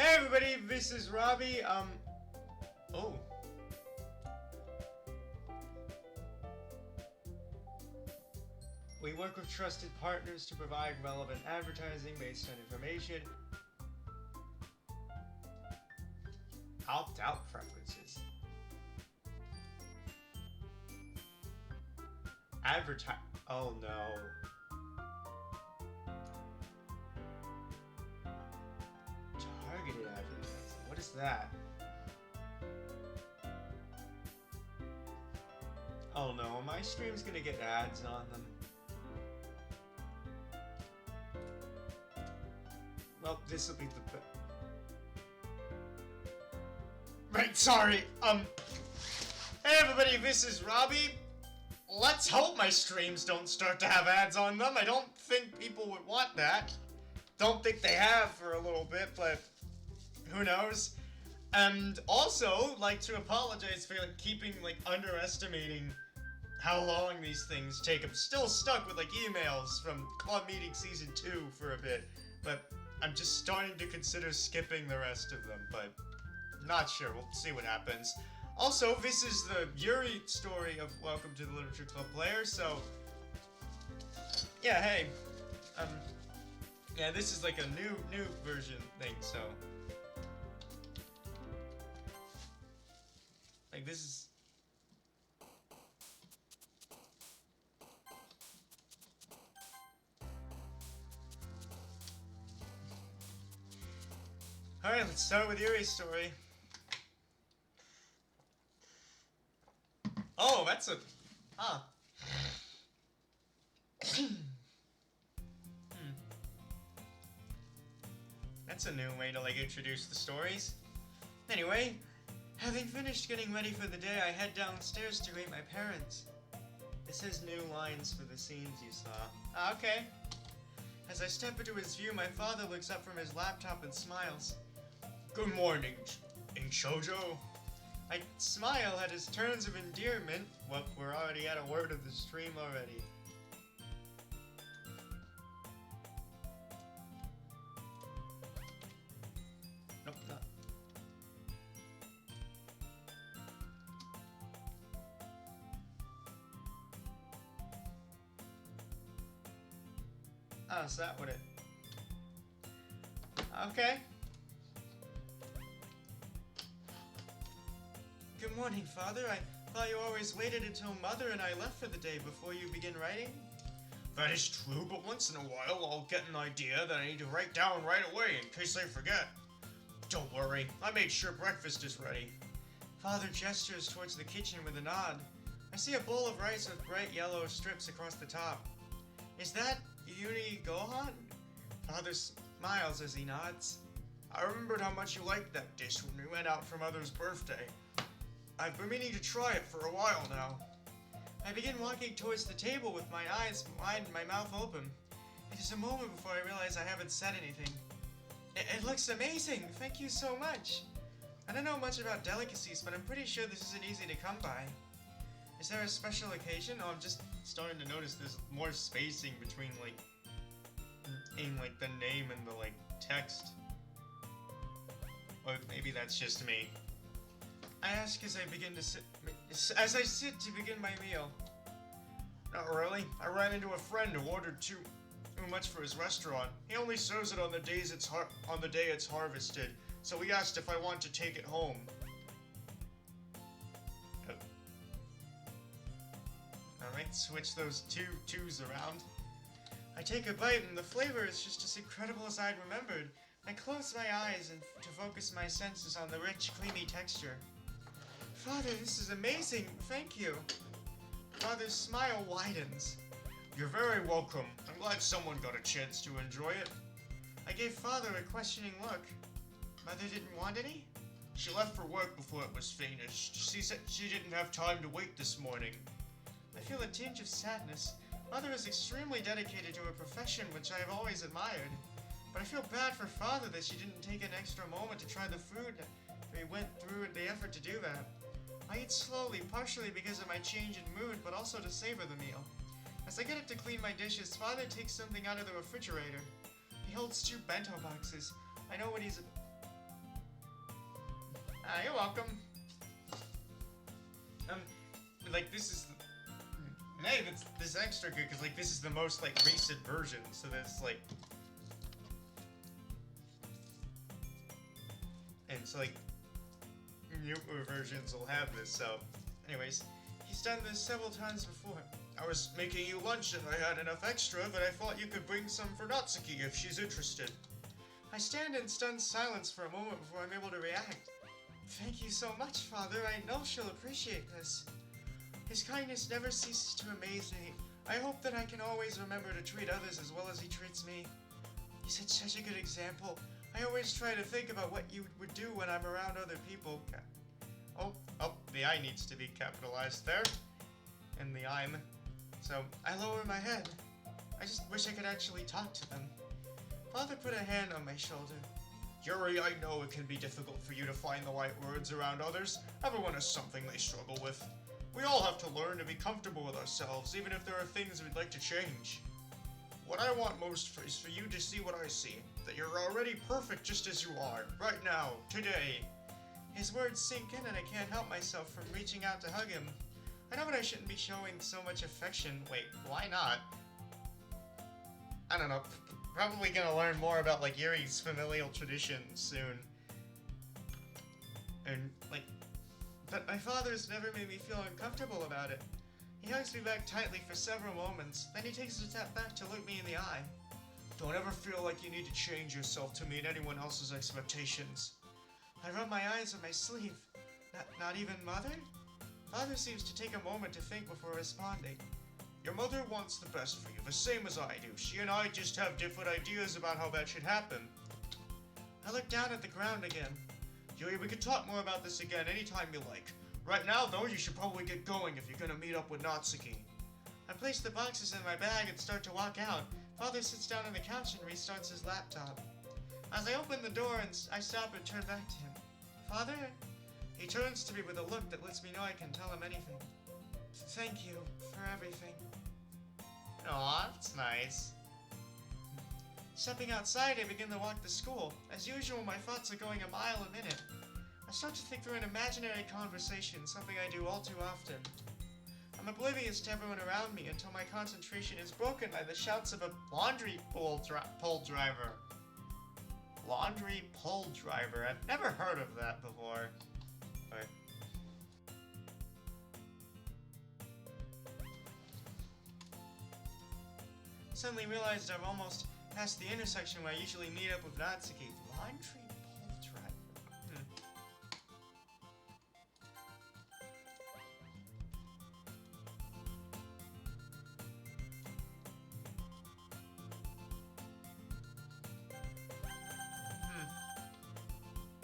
Hey everybody, this is Robbie. Oh. We work with trusted partners to provide relevant advertising based on information. Opt-out preferences. Oh no. Targeted advertising. What is that? Oh no, my stream's gonna get ads on them. Well, this'll be the Right, sorry. Hey everybody, this is Robbie. Let's hope my streams don't start to have ads on them. I don't think people would want that. Don't think they have for a little bit, but who knows? And also, like to apologize for underestimating how long these things take. I'm still stuck with emails from Club Meeting Season 2 for a bit, but I'm just starting to consider skipping the rest of them, but not sure. We'll see what happens. Also, this is the Yuri story of Welcome to the Literature Club player, so yeah, hey. Yeah, this is like a new version thing, so this is Alright, let's start with Yuri's story. Oh, that's a That's a new way to introduce the stories. Anyway, having finished getting ready for the day, I head downstairs to greet my parents. It says new lines for the scenes you saw. Okay. As I step into his view, my father looks up from his laptop and smiles. Good morning, Shoujo. I smile at his turns of endearment. Well, we're already at a word of the stream already. Nope, not. Oh, is that what it... Okay. Good morning, Father. I thought you always waited until Mother and I left for the day before you begin writing. That is true, but once in a while I'll get an idea that I need to write down right away in case I forget. Don't worry, I made sure breakfast is ready. Father gestures towards the kitchen with a nod. I see a bowl of rice with bright yellow strips across the top. Is that Uni Gohan? Father smiles as he nods. I remembered how much you liked that dish when we went out for Mother's birthday. I've been meaning to try it for a while now. I begin walking towards the table with my eyes wide and my mouth open. It is a moment before I realize I haven't said anything. It looks amazing! Thank you so much! I don't know much about delicacies, but I'm pretty sure this isn't easy to come by. Is there a special occasion? Oh, I'm just starting to notice there's more spacing between, the name and the, text. Or maybe that's just me. I ask as I sit to begin my meal. Not really. I ran into a friend who ordered too much for his restaurant. He only serves it on the day it's harvested, so he asked if I want to take it home. Alright, switch those twos around. I take a bite and the flavor is just as incredible as I'd remembered. I close my eyes to focus my senses on the rich, creamy texture. Father, this is amazing! Thank you! Father's smile widens. You're very welcome. I'm glad someone got a chance to enjoy it. I gave Father a questioning look. Mother didn't want any? She left for work before it was finished. She said she didn't have time to wait this morning. I feel a tinge of sadness. Mother is extremely dedicated to her profession, which I have always admired. But I feel bad for Father that she didn't take an extra moment to try the food. We went through the effort to do that. I eat slowly, partially because of my change in mood, but also to savor the meal. As I get up to clean my dishes, Father takes something out of the refrigerator. He holds 2 bento boxes. I know what he's You're welcome. Like, this is... Hey, this extra good, because, like, this is the most, like, recent version, so there's, like... And so, like, newer versions will have this, so... Anyways, he's done this several times before. I was making you lunch and I had enough extra, but I thought you could bring some for Natsuki if she's interested. I stand in stunned silence for a moment before I'm able to react. Thank you so much, Father. I know she'll appreciate this. His kindness never ceases to amaze me. I hope that I can always remember to treat others as well as he treats me. He set such a good example. I always try to think about what you would do when I'm around other people. Oh, the I needs to be capitalized there. And the I'm. So, I lower my head. I just wish I could actually talk to them. Father put a hand on my shoulder. Yuri, I know it can be difficult for you to find the right words around others. Everyone has something they struggle with. We all have to learn to be comfortable with ourselves, even if there are things we'd like to change. What I want most is for you to see what I see. That you're already perfect just as you are, right now, today. His words sink in and I can't help myself from reaching out to hug him. I know that I shouldn't be showing so much affection. Wait, why not? I don't know. Probably gonna learn more about, like, Yuri's familial traditions soon. And, like... But my father's never made me feel uncomfortable about it. He hugs me back tightly for several moments, then he takes a step back to look me in the eye. Don't ever feel like you need to change yourself to meet anyone else's expectations. I rub my eyes on my sleeve. Not even Mother? Father seems to take a moment to think before responding. Your mother wants the best for you, the same as I do. She and I just have different ideas about how that should happen. I look down at the ground again. Yuri, we could talk more about this again anytime you like. Right now, though, you should probably get going if you're gonna meet up with Natsuki. I place the boxes in my bag and start to walk out. Father sits down on the couch and restarts his laptop. As I open the door, I stop and turn back to him. Father? He turns to me with a look that lets me know I can tell him anything. Thank you for everything. Aw, that's nice. Stepping outside, I begin to walk to school. As usual, my thoughts are going a mile a minute. I start to think through an imaginary conversation, something I do all too often. I'm oblivious to everyone around me until my concentration is broken by the shouts of a laundry pull driver. Laundry pull driver. I've never heard of that before. But... Suddenly realized I've almost past the intersection where I usually meet up with Natsuki. Laundry pull driver.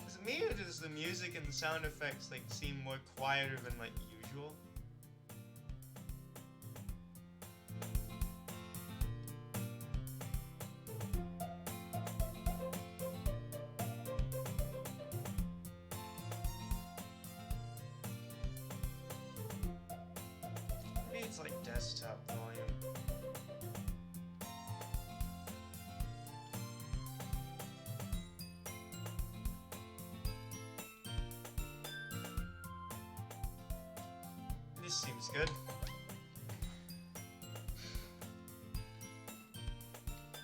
Is it me or does the music and the sound effects like seem more quieter than like usual? It's like desktop volume. This seems good.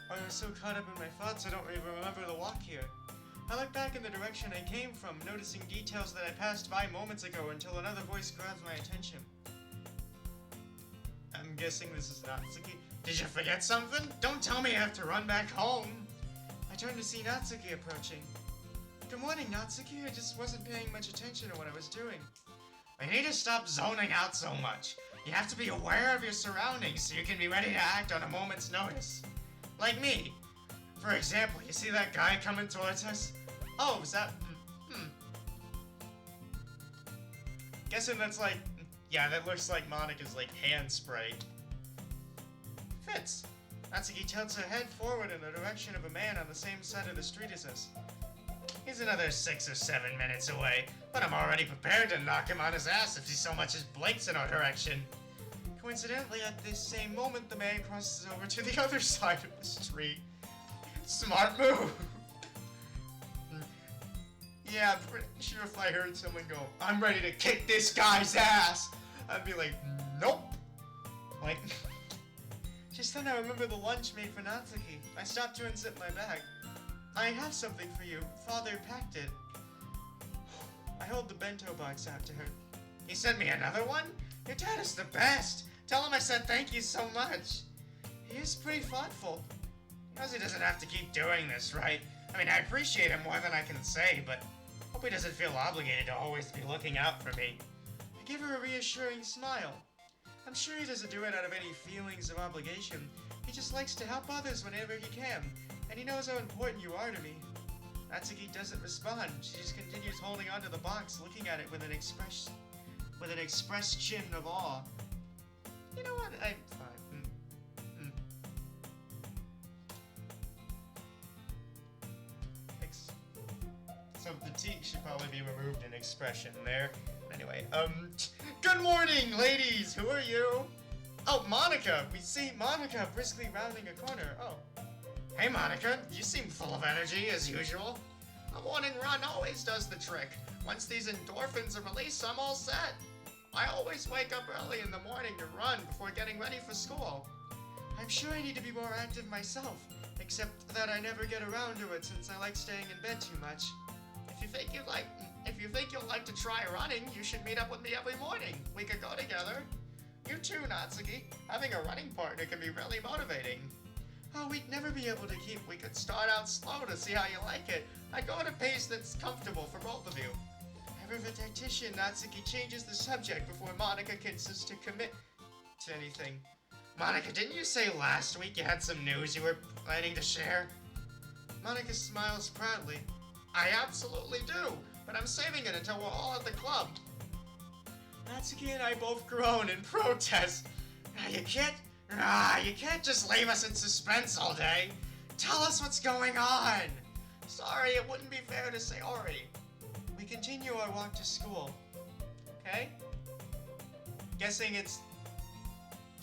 I was so caught up in my thoughts I don't even remember the walk here. I look back in the direction I came from, noticing details that I passed by moments ago until another voice grabs my attention. I'm guessing this is Natsuki. Did you forget something? Don't tell me I have to run back home! I turned to see Natsuki approaching. Good morning, Natsuki. I just wasn't paying much attention to what I was doing. We need to stop zoning out so much. You have to be aware of your surroundings so you can be ready to act on a moment's notice. Like me. For example, you see that guy coming towards us? Oh, is that... Guessing that's like... Yeah, that looks like Monika's, like, hand spray. Fits. Natsuki tilts her head forward in the direction of a man on the same side of the street as us. He's another 6 or 7 minutes away, but I'm already prepared to knock him on his ass if he so much as blinks in our direction. Coincidentally, at this same moment, the man crosses over to the other side of the street. Smart move! Yeah, I'm pretty sure if I heard someone go, I'm ready to kick this guy's ass, I'd be like, nope. Like, just then I remember the lunch made for Natsuki. I stopped to unzip my bag. I have something for you. Father packed it. I hold the bento box out to her. He sent me another one? Your dad is the best. Tell him I said thank you so much. He is pretty thoughtful. He knows he doesn't have to keep doing this, right? I mean, I appreciate him more than I can say, but hope he doesn't feel obligated to always be looking out for me. I give her a reassuring smile. I'm sure he doesn't do it out of any feelings of obligation. He just likes to help others whenever he can, and he knows how important you are to me. Natsuki doesn't respond. She just continues holding onto the box, looking at it with an expressed chin of awe. You know what? I'm fine. So the T should probably be removed in expression there. Anyway, good morning, ladies! Who are you? Oh, Monica! We see Monica briskly rounding a corner. Oh. Hey, Monica, you seem full of energy, as usual. A morning run always does the trick. Once these endorphins are released, I'm all set. I always wake up early in the morning to run before getting ready for school. I'm sure I need to be more active myself, except that I never get around to it since I like staying in bed too much. If you think you'll like to try running, you should meet up with me every morning. We could go together. You too, Natsuki. Having a running partner can be really motivating. Oh, we'd never be able to keep. We could start out slow to see how you like it. I go at a pace that's comfortable for both of you. Ever the tactician, Natsuki changes the subject before Monica gets us to commit to anything. Monica, didn't you say last week you had some news you were planning to share? Monica smiles proudly. I absolutely do, but I'm saving it until we're all at the club. Natsuki and I both groan in protest. You can't just leave us in suspense all day. Tell us what's going on. Sorry, it wouldn't be fair to Sayori. We continue our walk to school. Okay? Guessing it's...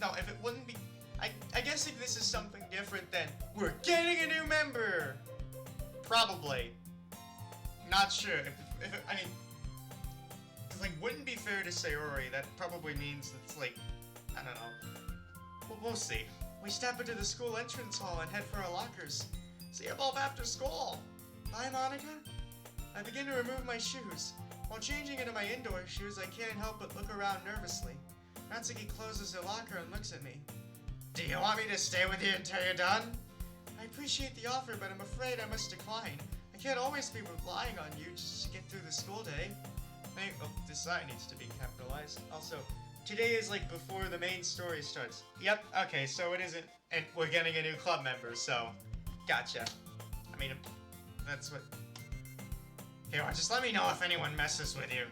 No, if it wouldn't be... I guess if this is something different than we're getting a new member. Probably. Not sure. If it, I mean... It's like, wouldn't be fair to Sayori. That probably means it's like... I don't know. We'll see. We step into the school entrance hall and head for our lockers. See you both after school. Bye, Monica. I begin to remove my shoes. While changing into my indoor shoes, I can't help but look around nervously. Natsuki closes her locker and looks at me. Do you want me to stay with you until you're done? I appreciate the offer, but I'm afraid I must decline. I can't always be relying on you just to get through the school day. Oh, this sign needs to be capitalized. Also, today is like before the main story starts. Yep, okay, so it isn't, and we're getting a new club member, so, gotcha. I mean, that's what... Here, just let me know if anyone messes with you.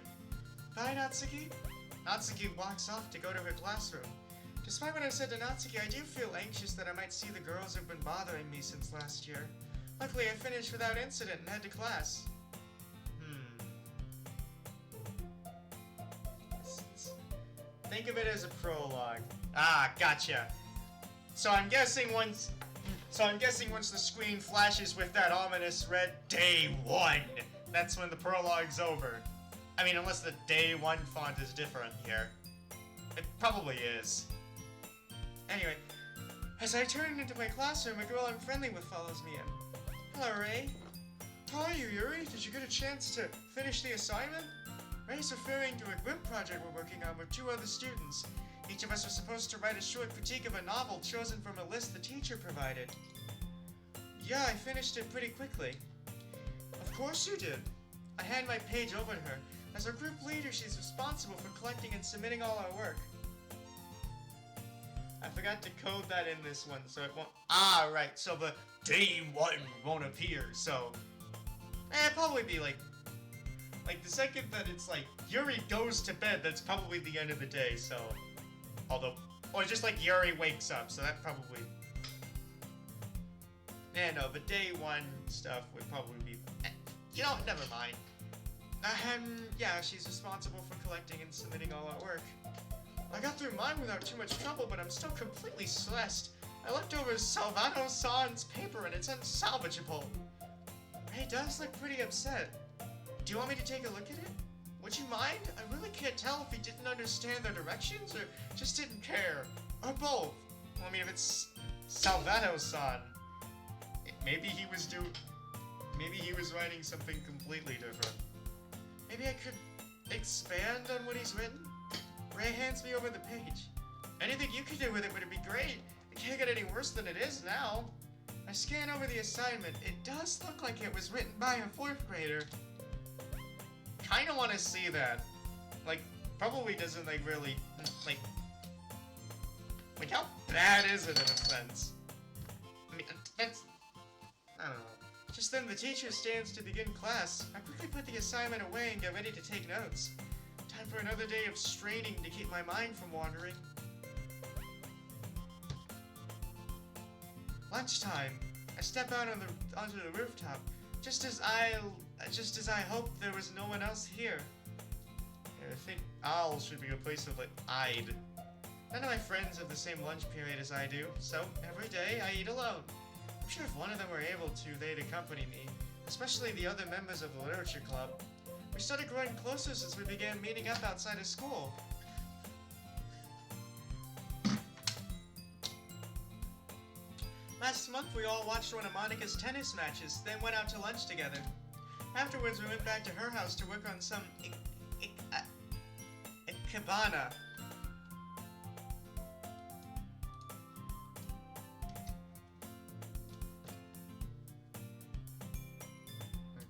Bye, Natsuki. Natsuki walks off to go to her classroom. Despite what I said to Natsuki, I do feel anxious that I might see the girls who've been bothering me since last year. Luckily, I finished without incident and head to class. Think of it as a prologue. Ah, gotcha. So I'm guessing once the screen flashes with that ominous red Day 1, that's when the prologue's over. I mean, unless the Day 1 font is different here. It probably is. Anyway, as I turn into my classroom, a girl I'm friendly with follows me in. Hello, Ray. How are you, Yuri? Did you get a chance to finish the assignment? Ray's referring to a group project we're working on with 2 other students. Each of us was supposed to write a short critique of a novel chosen from a list the teacher provided. Yeah, I finished it pretty quickly. Of course you did. I hand my page over to her. As our group leader, she's responsible for collecting and submitting all our work. I forgot to code that in this one, so it won't... Ah, right, so the Day 1 won't appear, so... it'd probably be like the second that it's like, Yuri goes to bed, that's probably the end of the day, so... Although... Or just like Yuri wakes up, so that probably... Yeah, no, the Day 1 stuff would probably be... You know, never mind. Yeah, she's responsible for collecting and submitting all our work. I got through mine without too much trouble, but I'm still completely stressed. I looked over Salvano-san's paper and it's unsalvageable. Ray does look pretty upset. Do you want me to take a look at it? Would you mind? I really can't tell if he didn't understand the directions or just didn't care. Or both. Well, I mean, if it's Salvato-san, maybe he was writing something completely different. Maybe I could expand on what he's written? Ray hands me over the page. Anything you could do with it would be great. It can't get any worse than it is now. I scan over the assignment. It does look like it was written by a 4th grader. Kinda wanna see that. Like, probably doesn't, like, really, like, how bad is it in a sense? I mean, that's, I don't know. Just then the teacher stands to begin class. I quickly put the assignment away and get ready to take notes. Time for another day of straining to keep my mind from wandering. Lunchtime. I step out onto the rooftop, just as I hoped there was no one else here. I think I'll should be replaced with, like, I'd. None of my friends have the same lunch period as I do, so every day I eat alone. I'm sure if one of them were able to, they'd accompany me, especially the other members of the literature club. We started growing closer since we began meeting up outside of school. Last month we all watched one of Monica's tennis matches, then went out to lunch together. Afterwards we went back to her house to work on some cabana.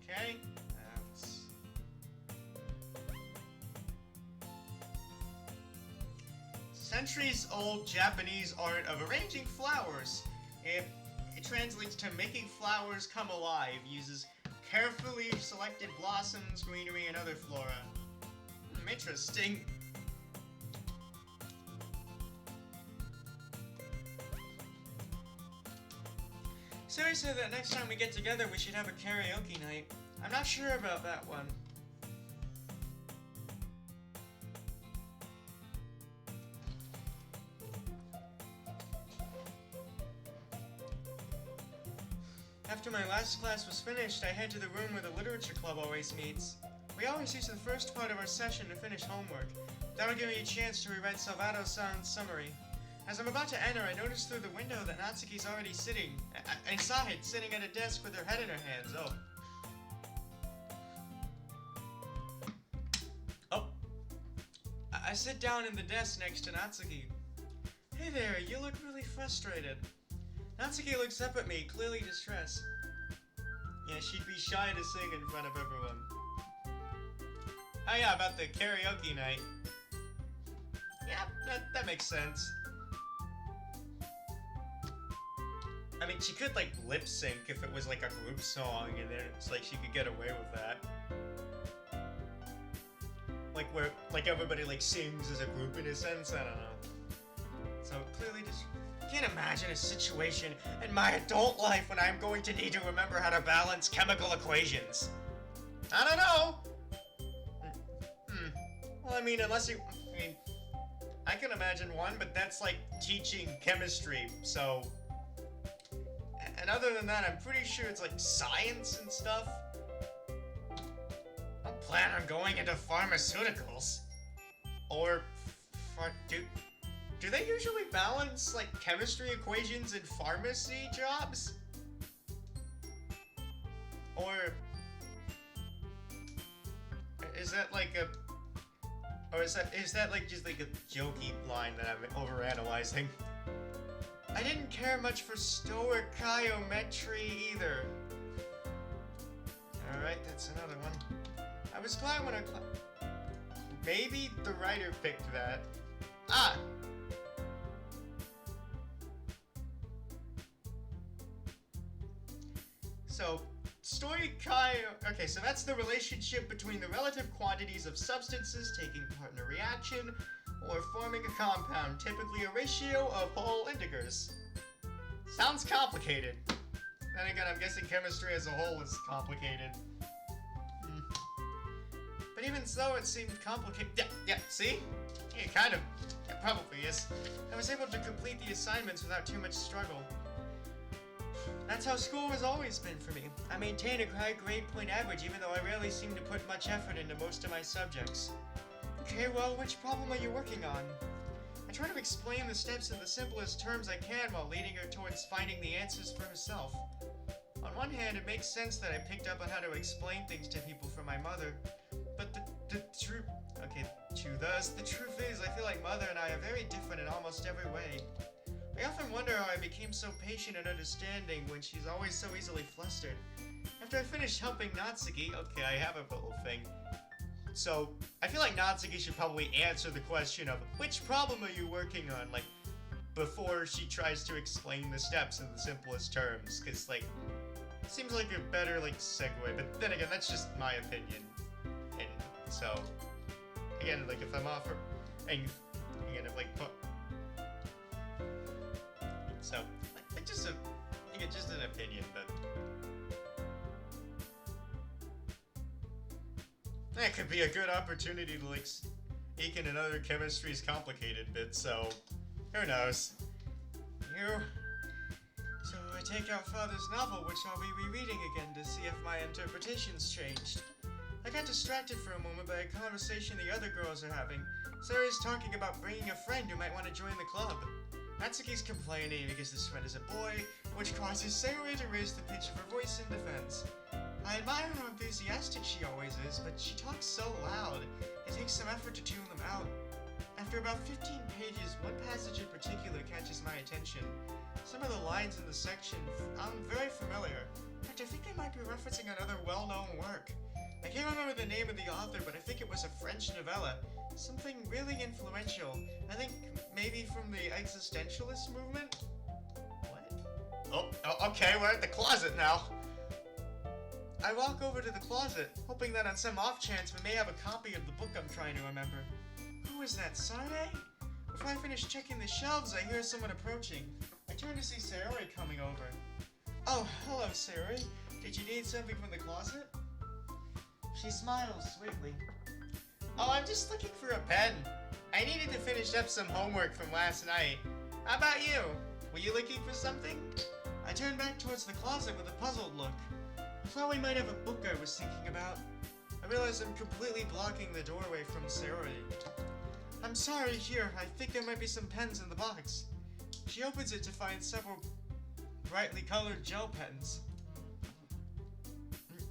Okay. Centuries-old Japanese art of arranging flowers. It translates to making flowers come alive, uses carefully selected blossoms, greenery, and other flora. Interesting. Sarah said that next time we get together we should have a karaoke night. I'm not sure about that one. After my last class was finished, I head to the room where the literature club always meets. We always use the first part of our session to finish homework. That'll give me a chance to rewrite Salvato-san's summary. As I'm about to enter, I notice through the window that Natsuki's already sitting inside, sitting at a desk with her head in her hands. Oh. I sit down in the desk next to Natsuki. Hey there, you look really frustrated. Natsuki looks up at me, clearly distressed. Yeah, she'd be shy to sing in front of everyone. Oh yeah, about the karaoke night. Yeah, that makes sense. I mean, she could, like, lip sync if it was, like, a group song, and then it's like she could get away with that. Like, where, like, everybody, like, sings as a group in a sense, I don't know. So, clearly just... Can't imagine a situation in my adult life when I'm going to need to remember how to balance chemical equations. I don't know! Well, I mean, unless you... I mean, I can imagine one, but that's like teaching chemistry, so... And other than that, I'm pretty sure it's like science and stuff. I don't plan on going into pharmaceuticals. Or... Do they usually balance, like, chemistry equations in pharmacy jobs? Or... Is that like a... Or is that like just like a jokey line that I'm overanalyzing? I didn't care much for stoichiometry either. Alright, that's another one. I was glad when maybe the writer picked that. Ah! So, okay, so that's the relationship between the relative quantities of substances taking part in a reaction, or forming a compound, typically a ratio of whole integers. Sounds complicated. Then again, I'm guessing chemistry as a whole is complicated. But even so, it seemed complicated. Yeah, see? Yeah, kind of. It probably is. I was able to complete the assignments without too much struggle. That's how school has always been for me. I maintain a high grade point average even though I rarely seem to put much effort into most of my subjects. Okay, well, which problem are you working on? I try to explain the steps in the simplest terms I can while leading her towards finding the answers for herself. On one hand, it makes sense that I picked up on how to explain things to people from my mother, but the truth is I feel like Mother and I are very different in almost every way. I often wonder how I became so patient and understanding when she's always so easily flustered. After I finished helping Natsuki, okay, I have a little thing. So, I feel like Natsuki should probably answer the question of, which problem are you working on, like, before she tries to explain the steps in the simplest terms, because, like, it seems like a better, like, segue, but then again, that's just my opinion. And so, again, like, if I'm off her, and again, if, like, so, like just just an opinion, but that could be a good opportunity to, like, eke in another chemistry's complicated bit, so who knows. So I take out Father's novel, which I'll be rereading again to see if my interpretation's changed. I got distracted for a moment by a conversation the other girls are having. Sarah's talking about bringing a friend who might want to join the club. Natsuki's complaining because this friend is a boy, which causes Sayori to raise the pitch of her voice in defense. I admire how enthusiastic she always is, but she talks so loud, it takes some effort to tune them out. After about 15 pages, one passage in particular catches my attention. Some of the lines in the section very familiar. In fact, I think they might be referencing another well-known work. I can't remember the name of the author, but I think it was a French novella. Something really influential. I think maybe from the existentialist movement? What? Oh, okay, we're at the closet now. I walk over to the closet, hoping that on some off chance we may have a copy of the book I'm trying to remember. Who is that, Sade? Before I finish checking the shelves, I hear someone approaching. I turn to see Sayori coming over. Oh, hello, Sayori. Did you need something from the closet? She smiles sweetly. Oh, I'm just looking for a pen. I needed to finish up some homework from last night. How about you? Were you looking for something? I turned back towards the closet with a puzzled look. I thought we might have a book I was thinking about. I realize I'm completely blocking the doorway from Sayori. I'm sorry, here, I think there might be some pens in the box. She opens it to find several brightly colored gel pens.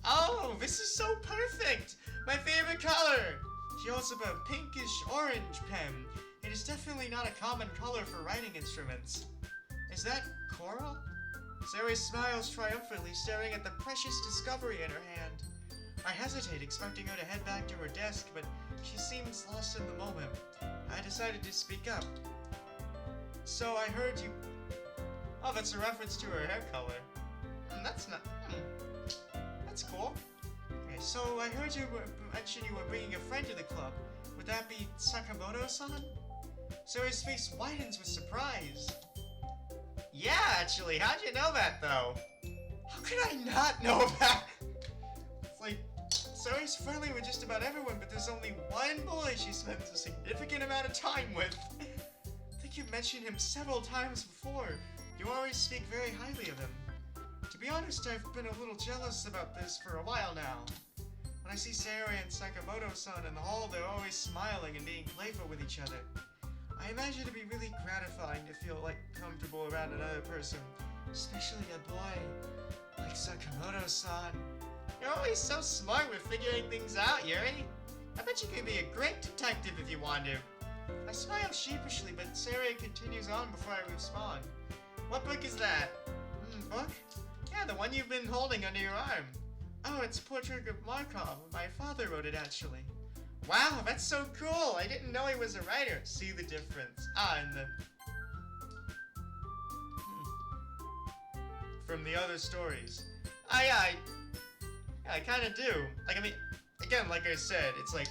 Oh, this is so perfect! My favorite color! She holds up a pinkish orange pen. It is definitely not a common color for writing instruments. Is that coral? Sayori smiles triumphantly, staring at the precious discovery in her hand. I hesitate, expecting her to head back to her desk, but she seems lost in the moment. I decided to speak up. So I heard you... Oh, that's a reference to her hair color. That's not... That's cool. Okay, so I heard you mention you were bringing a friend to the club. Would that be Sakamoto-san? Sayori's face widens with surprise. Yeah, actually. How'd you know that, though? How could I not know that? It's like, Sayori's friendly with just about everyone, but there's only one boy she spends a significant amount of time with. I think you mentioned him several times before. You always speak very highly of him. To be honest, I've been a little jealous about this for a while now. When I see Sayori and Sakamoto-san in the hall, they're always smiling and being playful with each other. I imagine it'd be really gratifying to feel, like, comfortable around another person, especially a boy like Sakamoto-san. You're always so smart with figuring things out, Yuri. I bet you could be a great detective if you want to. I smile sheepishly, but Sayori continues on before I respond. What book is that? Book? Yeah, the one you've been holding under your arm. Oh, it's Portrait of Markov. My father wrote it, actually. Wow, that's so cool! I didn't know he was a writer. See the difference. And the... From the other stories. I kind of do. Like, I mean, again, like I said, it's like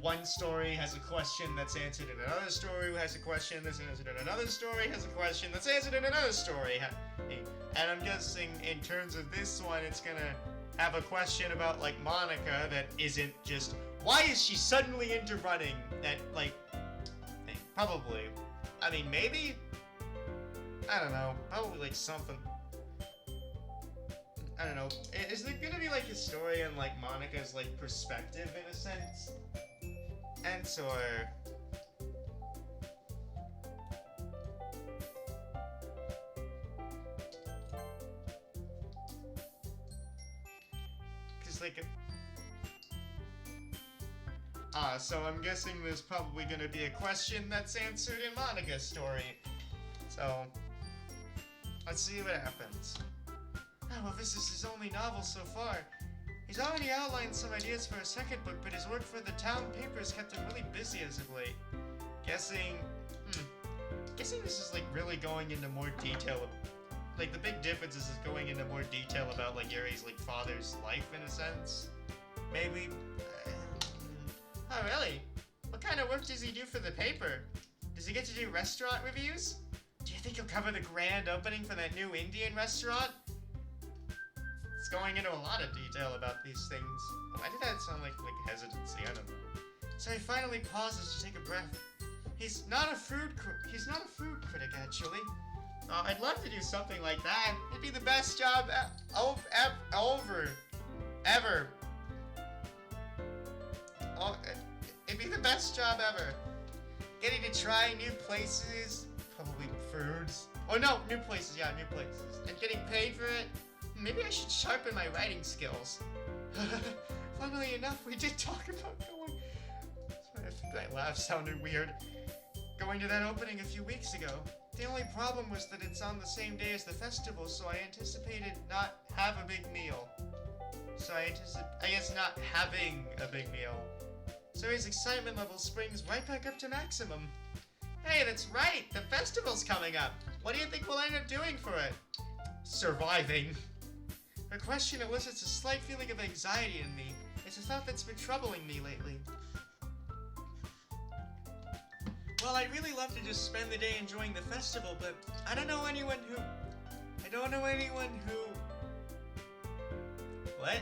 one story has a question that's answered in another story has a question that's answered in another story has a question that's answered in another story. And I'm guessing in terms of this one, it's gonna have a question about, like, Monica that isn't just, why is she suddenly into running? That, like, probably. I mean, maybe? I don't know. Probably, like, something. I don't know. Is there gonna be like a story in like Monica's like perspective in a sense? And so, cause like, so I'm guessing there's probably gonna be a question that's answered in Monica's story. So, let's see what happens. Oh, well, this is his only novel so far. He's already outlined some ideas for a second book, but his work for the town papers kept him really busy as of late. Guessing this is like really going into more detail. Like the big difference is going into more detail about like Yuri's like father's life in a sense. Maybe. Oh really? What kind of work does he do for the paper? Does he get to do restaurant reviews? Do you think he'll cover the grand opening for that new Indian restaurant? It's going into a lot of detail about these things. Why did that sound like hesitancy? I don't know. So he finally pauses to take a breath. He's not a food critic, actually. I'd love to do something like that. It'd be the best job ever. Oh, it'd be the best job ever. Getting to try new places, probably foods. Oh no, new places, yeah, new places. And getting paid for it. Maybe I should sharpen my writing skills. Funnily enough, we did talk about going... Sorry, I think that laugh sounded weird. Going to that opening a few weeks ago. The only problem was that it's on the same day as the festival, so I anticipated not have a big meal. I guess not having a big meal. So his excitement level springs right back up to maximum. Hey, that's right! The festival's coming up! What do you think we'll end up doing for it? Surviving. Her question elicits a slight feeling of anxiety in me. It's a thought that's been troubling me lately. Well, I'd really love to just spend the day enjoying the festival, but I don't know anyone who... What?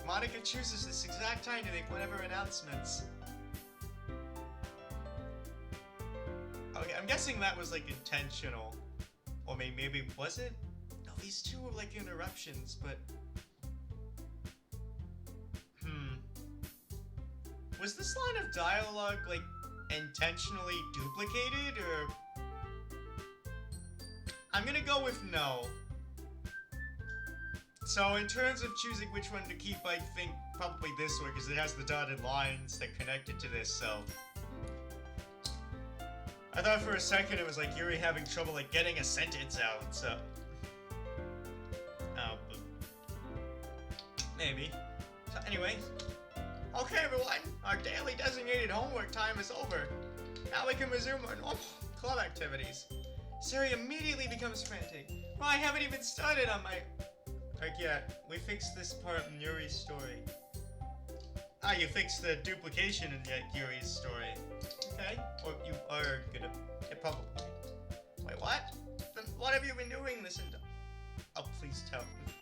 Monica chooses this exact time to make one of her announcements. Okay, I'm guessing that was, like, intentional. Or maybe was it? No, these two were, like, interruptions, but... Was this line of dialogue, like, intentionally duplicated, or... I'm gonna go with no. So, in terms of choosing which one to keep, I think probably this one, because it has the dotted lines that connected to this, so... I thought for a second it was like Yuri having trouble, like, getting a sentence out, so... Oh, but... Maybe. So, anyway... Okay, everyone! Our daily designated homework time is over. Now we can resume our normal club activities. Sari immediately becomes frantic. Well, I haven't even started on my... yeah, we fixed this part in Yuri's story. Ah, you fixed the duplication in Yuri's story. Okay, or you are gonna... Yeah, probably. Wait, what? Then what have you been doing this entire... Oh, please tell me.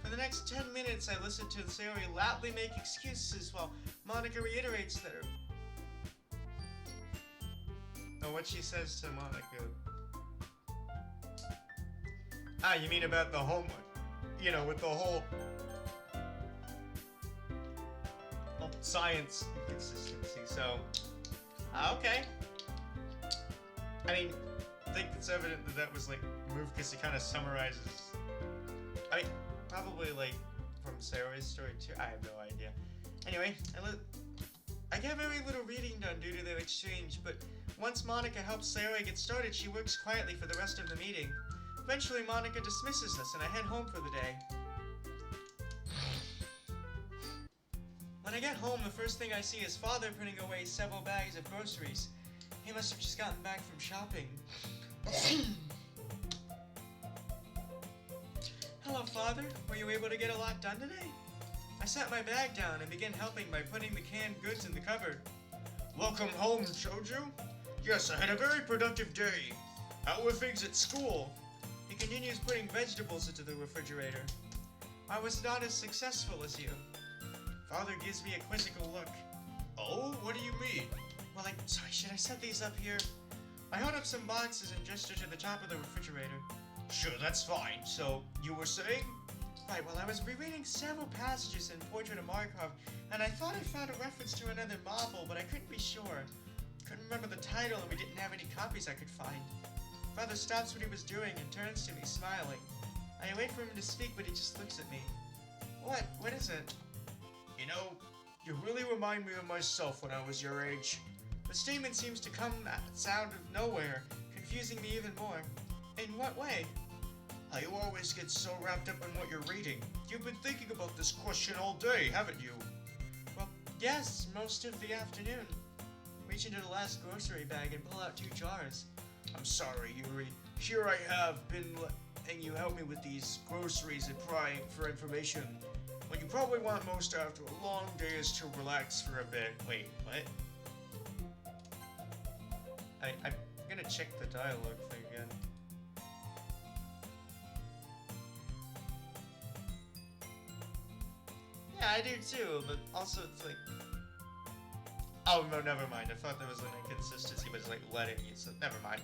For the next 10 minutes, I listened to Sari loudly make excuses while Monica reiterates that her... Oh, what she says to Monica. Ah, you mean about the homework? You know, with the whole science consistency, so... okay. I mean, I think it's evident that that was, like, moved because it kind of summarizes... I mean, probably, like, from Sari's story, too. I have no idea. Anyway, I get very little reading done due to their exchange, but once Monica helps Sari get started, she works quietly for the rest of the meeting. Eventually, Monica dismisses us, and I head home for the day. When I get home, the first thing I see is Father putting away several bags of groceries. He must have just gotten back from shopping. Hello, Father. Were you able to get a lot done today? I set my bag down and began helping by putting the canned goods in the cupboard. Welcome home, Choju. Yes, I had a very productive day. How were things at school? He continues putting vegetables into the refrigerator. I was not as successful as you. Father gives me a quizzical look. Oh, what do you mean? Well, sorry, should I set these up here? I hold up some boxes and gesture to the top of the refrigerator. Sure, that's fine. So, you were saying? Right, well, I was rereading several passages in Portrait of Markov, and I thought I found a reference to another novel, but I couldn't be sure. Couldn't remember the title, and we didn't have any copies I could find. Father stops what he was doing and turns to me, smiling. I wait for him to speak, but he just looks at me. What? What is it? You know, you really remind me of myself when I was your age. The statement seems to come out of nowhere, confusing me even more. In what way? How you always get so wrapped up in what you're reading. You've been thinking about this question all day, haven't you? Well, yes, most of the afternoon. Reach into the last grocery bag and pull out 2 jars. I'm sorry, Yuri. Here I have been letting you help me with these groceries and prying for information. What you probably want most after a long day is to relax for a bit. Wait, what? I'm gonna check the dialogue thing again. Yeah, I do too, but also it's like... Oh, no, never mind. I thought there was an inconsistency, but it's like letting you, so never mind.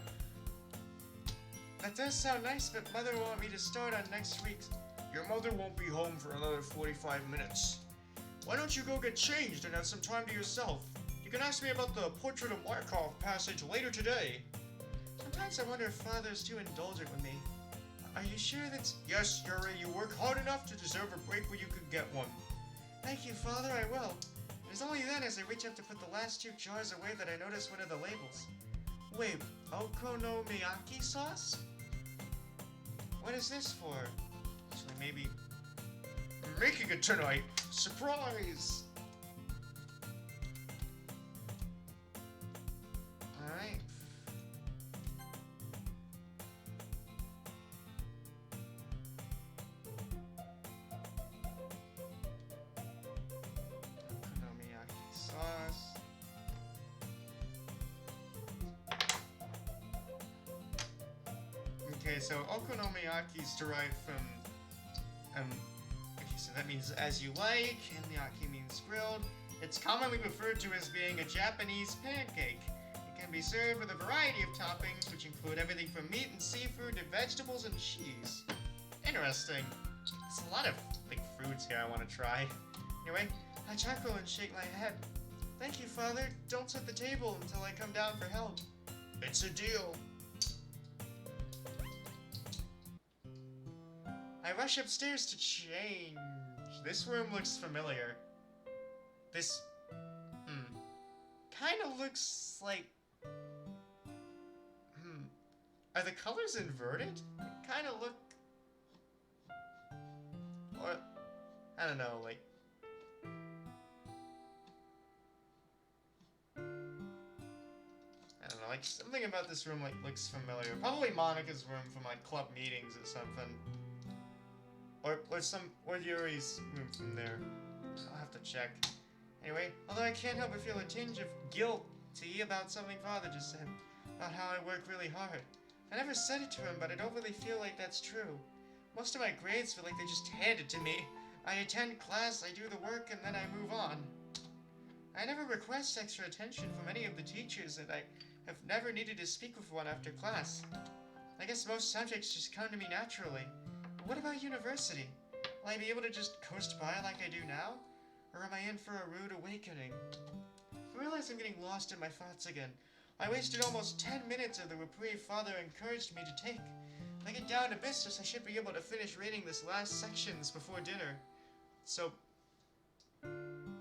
That does sound nice, but Mother will want me to start on next week's. Your mother won't be home for another 45 minutes. Why don't you go get changed and have some time to yourself? You can ask me about the Portrait of Markov passage later today. Sometimes I wonder if Father's too indulgent with me. Are you sure that's... Yes, Yuri, you work hard enough to deserve a break when you could get one. Thank you, Father, I will. It was only then, as I reach up to put the last 2 jars away, that I noticed one of the labels. Wait, okonomiyaki sauce? What is this for? So maybe... I'm making it tonight! Surprise! Alright. Okonomiyaki sauce. Okay, so okonomiyaki is derived from, okay, so that means as you like, and miyaki means grilled. It's commonly referred to as being a Japanese pancake. It can be served with a variety of toppings, which include everything from meat and seafood to vegetables and cheese. Interesting. There's a lot of, like, foods here I want to try. Anyway, I chuckle and shake my head. Thank you, Father. Don't set the table until I come down for help. It's a deal. I rush upstairs to change. This room looks familiar. This... Kinda looks like... Are the colors inverted? They kinda look... Or... I don't know, like... I don't know, like, something about this room, like, looks familiar. Probably Monica's room from, like, club meetings or something. Or Yuri's room from there. I'll have to check. Anyway, although I can't help but feel a tinge of guilty about something Father just said, about how I work really hard. I never said it to him, but I don't really feel like that's true. Most of my grades feel like they just handed to me. I attend class, I do the work, and then I move on. I never request extra attention from any of the teachers, and I have never needed to speak with one after class. I guess most subjects just come to me naturally. But what about university? Will I be able to just coast by like I do now? Or am I in for a rude awakening? I realize I'm getting lost in my thoughts again. I wasted almost 10 minutes of the reprieve Father encouraged me to take. If I get down to business, I should be able to finish reading this last sections before dinner. So... I'm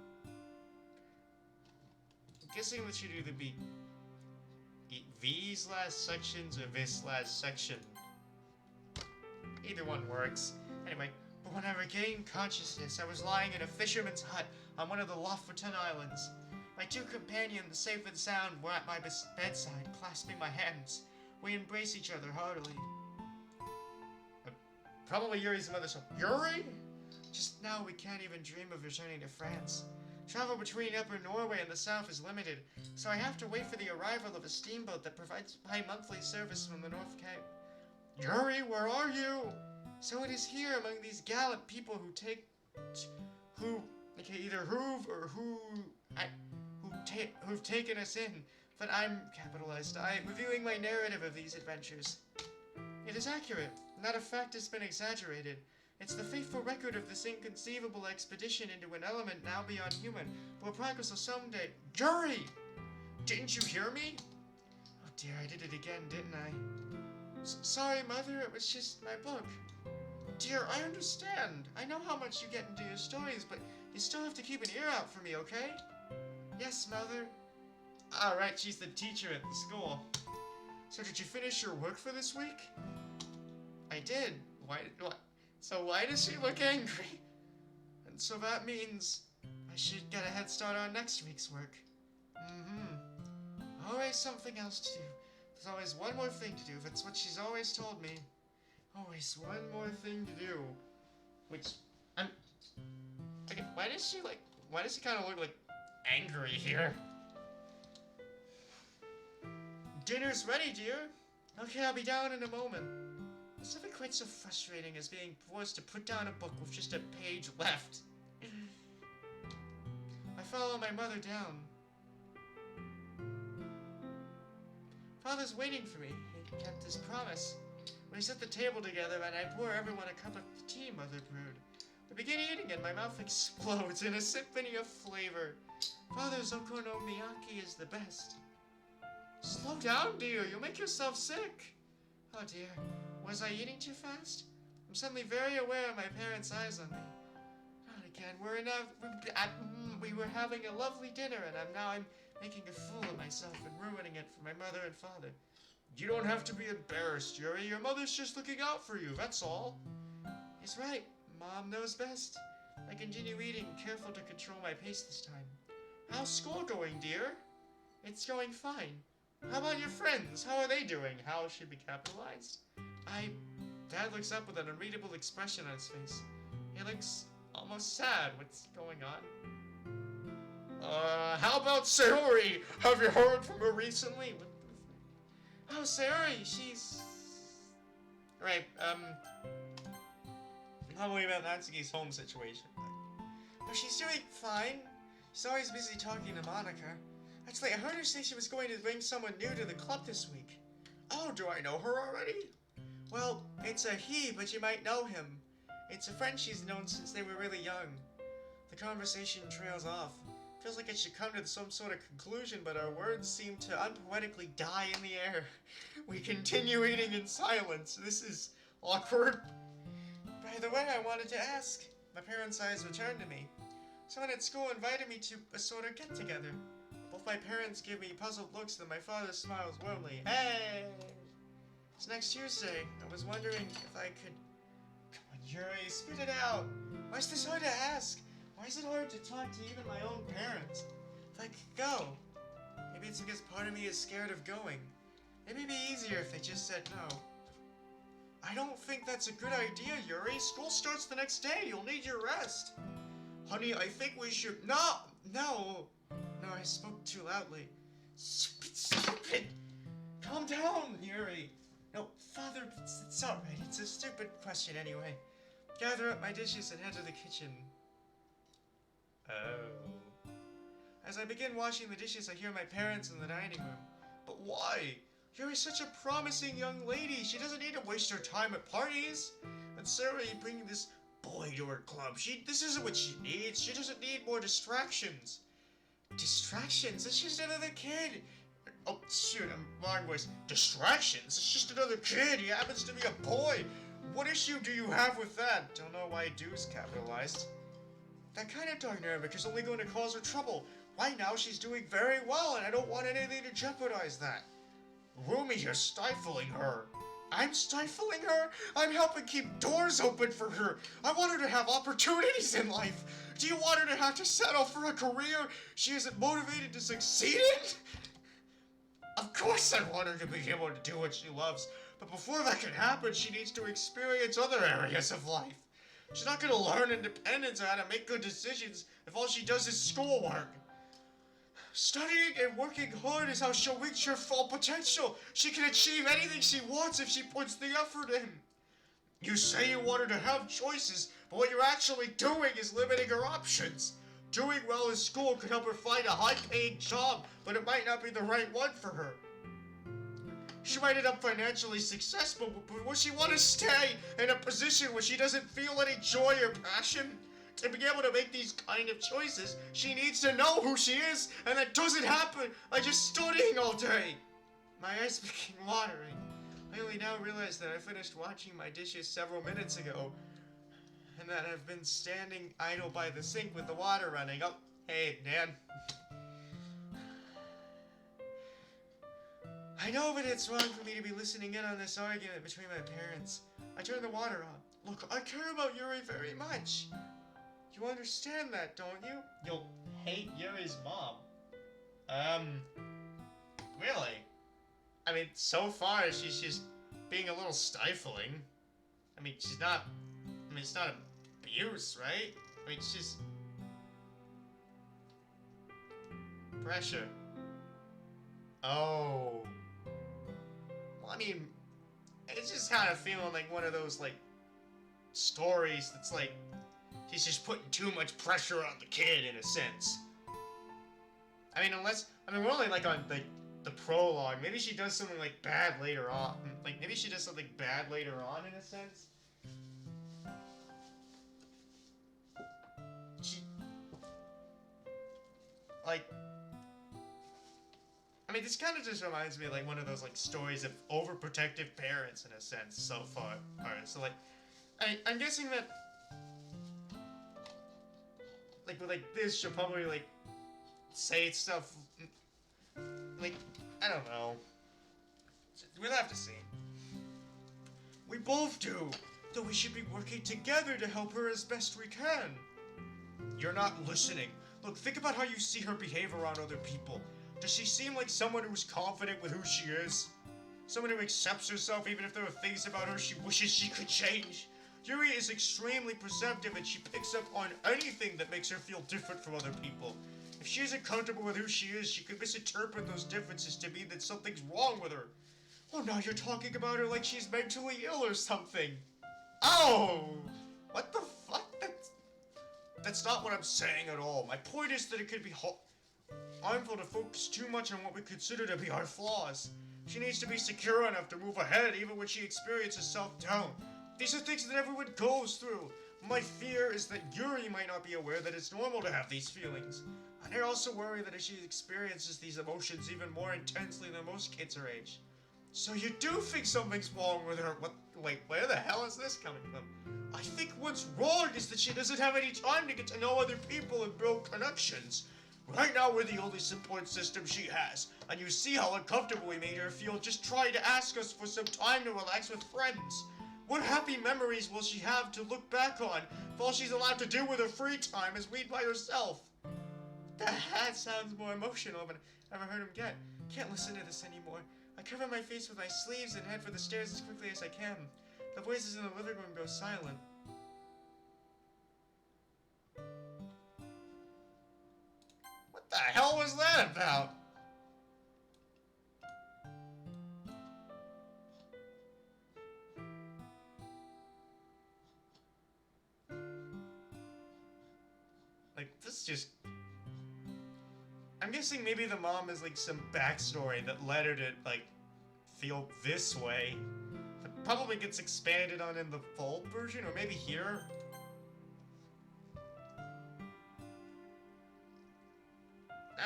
guessing it should either be these last sections or this last section. Either one works. Anyway, but when I regained consciousness, I was lying in a fisherman's hut on one of the Lofoten Islands. My 2 companions, safe and sound, were at my bedside, clasping my hands. We embraced each other heartily. Probably Yuri's mother said, Yuri? Just now we can't even dream of returning to France. Travel between Upper Norway and the south is limited, so I have to wait for the arrival of a steamboat that provides bi-monthly service from the North Cape. Yuri, where are you? So it is here among these gallant people who've taken us in, that I'm capitalized. I am reviewing my narrative of these adventures. It is accurate. Not a fact has been exaggerated. It's the faithful record of this inconceivable expedition into an element now beyond human, but will progress will someday. Yuri! Didn't you hear me? Oh dear, I did it again, didn't I? Sorry, Mother, it was just my book. Dear, I understand. I know how much you get into your stories, but you still have to keep an ear out for me, okay? Yes, Mother. Alright, she's the teacher at the school. So did you finish your work for this week? I did. Why does she look angry? And so that means I should get a head start on next week's work. Always something else to do. There's always one more thing to do. That's what she's always told me. Always one more thing to do. Which, okay, why does she kind of look like angry here? Dinner's ready, dear. Okay, I'll be down in a moment. There's nothing quite so frustrating as being forced to put down a book with just a page left. I follow my mother down. Father's waiting for me. He kept his promise. We sit at the table together and I pour everyone a cup of tea Mother brewed. I begin eating and my mouth explodes in a symphony of flavor. Father's okonomiyaki is the best. Slow down, dear. You'll make yourself sick. Oh dear. Was I eating too fast? I'm suddenly very aware of my parents' eyes on me. Not again. We were having a lovely dinner and I'm making a fool of myself and ruining it for my mother and father. You don't have to be embarrassed, Yuri. Your mother's just looking out for you, that's all. He's right. Mom knows best. I continue eating, careful to control my pace this time. How's school going, dear? It's going fine. How about your friends? How are they doing? How should be capitalized? Dad looks up with an unreadable expression on his face. He looks almost sad. What's going on? How about Sayori? Have you heard from her recently? Oh, Sayori, she's... Right, probably about Natsuki's home situation. But she's doing fine. She's always busy talking to Monica. Actually, I heard her say she was going to bring someone new to the club this week. Oh, do I know her already? Well, it's a he, but you might know him. It's a friend she's known since they were really young. The conversation trails off. Feels like it should come to some sort of conclusion, but our words seem to unpoetically die in the air. We continue eating in silence. This is awkward. By the way, I wanted to ask. My parents' eyes returned to me. Someone at school invited me to a sort of get-together. Both my parents give me puzzled looks, and my father smiles warmly. Hey! It's next Tuesday. I was wondering if I could... Come on, Yuri, spit it out! Why is this hard to ask? Why is it hard to talk to even my own parents? If I could go. Maybe it's because part of me is scared of going. It may be easier if they just said no. I don't think that's a good idea, Yuri. School starts the next day. You'll need your rest. Honey, I think we should... No, I spoke too loudly. Stupid! Calm down, Yuri. No, Father, it's alright. It's a stupid question anyway. Gather up my dishes and head to the kitchen. Oh. As I begin washing the dishes, I hear my parents in the dining room. But why? Yuri's such a promising young lady. She doesn't need to waste her time at parties. And Sarah, you bring this boy to her club. This isn't what she needs. She doesn't need more distractions. Distractions? It's just another kid. Oh, shoot, I'm wrong voice. Distractions? It's just another kid. He happens to be a boy. What issue do you have with that? Don't know why do's capitalized. That kind of dynamic is only going to cause her trouble. Right now, she's doing very well, and I don't want anything to jeopardize that. Rumi, you're stifling her. I'm stifling her? I'm helping keep doors open for her. I want her to have opportunities in life. Do you want her to have to settle for a career she isn't motivated to succeed in? Of course I want her to be able to do what she loves, but before that can happen, she needs to experience other areas of life. She's not going to learn independence or how to make good decisions if all she does is schoolwork. Studying and working hard is how she'll reach her full potential. She can achieve anything she wants if she puts the effort in. You say you want her to have choices, but what you're actually doing is limiting her options. Doing well in school could help her find a high-paying job, but it might not be the right one for her. She might end up financially successful, but will she want to stay in a position where she doesn't feel any joy or passion? To be able to make these kind of choices, she needs to know who she is, and that doesn't happen by just studying all day. My eyes became watering. I only now realized that I finished washing my dishes several minutes ago, and that I've been standing idle by the sink with the water running. Oh, hey, Nan. I know, but it's wrong for me to be listening in on this argument between my parents. I turned the water on. Look, I care about Yuri very much. You understand that, don't you? You'll hate Yuri's mom. Really? I mean, so far she's just being a little stifling. I mean, she's not... I mean, it's not abuse, right? I mean, it's just... pressure. Oh... Well, I mean, it's just kind of feeling like one of those, like, stories that's like, she's just putting too much pressure on the kid, in a sense. I mean, we're only, like, on, like, the prologue. Maybe she does something, like, bad later on. Like, maybe she does something bad later on, in a sense. Like... I mean, this kind of just reminds me of, like, one of those, like, stories of overprotective parents, in a sense, so far. Alright, so, like, I'm guessing that, like, with, like, this, she'll probably, like, say stuff, like, I don't know. We'll have to see. We both do, though we should be working together to help her as best we can. You're not listening. Look, think about how you see her behave around other people. Does she seem like someone who's confident with who she is? Someone who accepts herself even if there are things about her she wishes she could change? Yuri is extremely perceptive and she picks up on anything that makes her feel different from other people. If she isn't comfortable with who she is, she could misinterpret those differences to mean that something's wrong with her. Oh, now you're talking about her like she's mentally ill or something. Oh! What the fuck? That's not what I'm saying at all. My point is that it could be harmful to focus too much on what we consider to be our flaws. She needs to be secure enough to move ahead even when she experiences self-doubt. These are things that everyone goes through. My fear is that Yuri might not be aware that it's normal to have these feelings. And I also worry that if she experiences these emotions even more intensely than most kids her age. So you do think something's wrong with her? Wait, where the hell is this coming from? I think what's wrong is that she doesn't have any time to get to know other people and build connections. Right now we're the only support system she has, and you see how uncomfortable we made her feel just trying to ask us for some time to relax with friends. What happy memories will she have to look back on if all she's allowed to do with her free time is read by herself? That sounds more emotional than I've ever heard him get. Can't listen to this anymore. I cover my face with my sleeves and head for the stairs as quickly as I can. The voices in the living room go silent. What the hell was that about? Like, this just... I'm guessing maybe the mom has, like, some backstory that led her to, like, feel this way. That probably gets expanded on in the full version, or maybe here.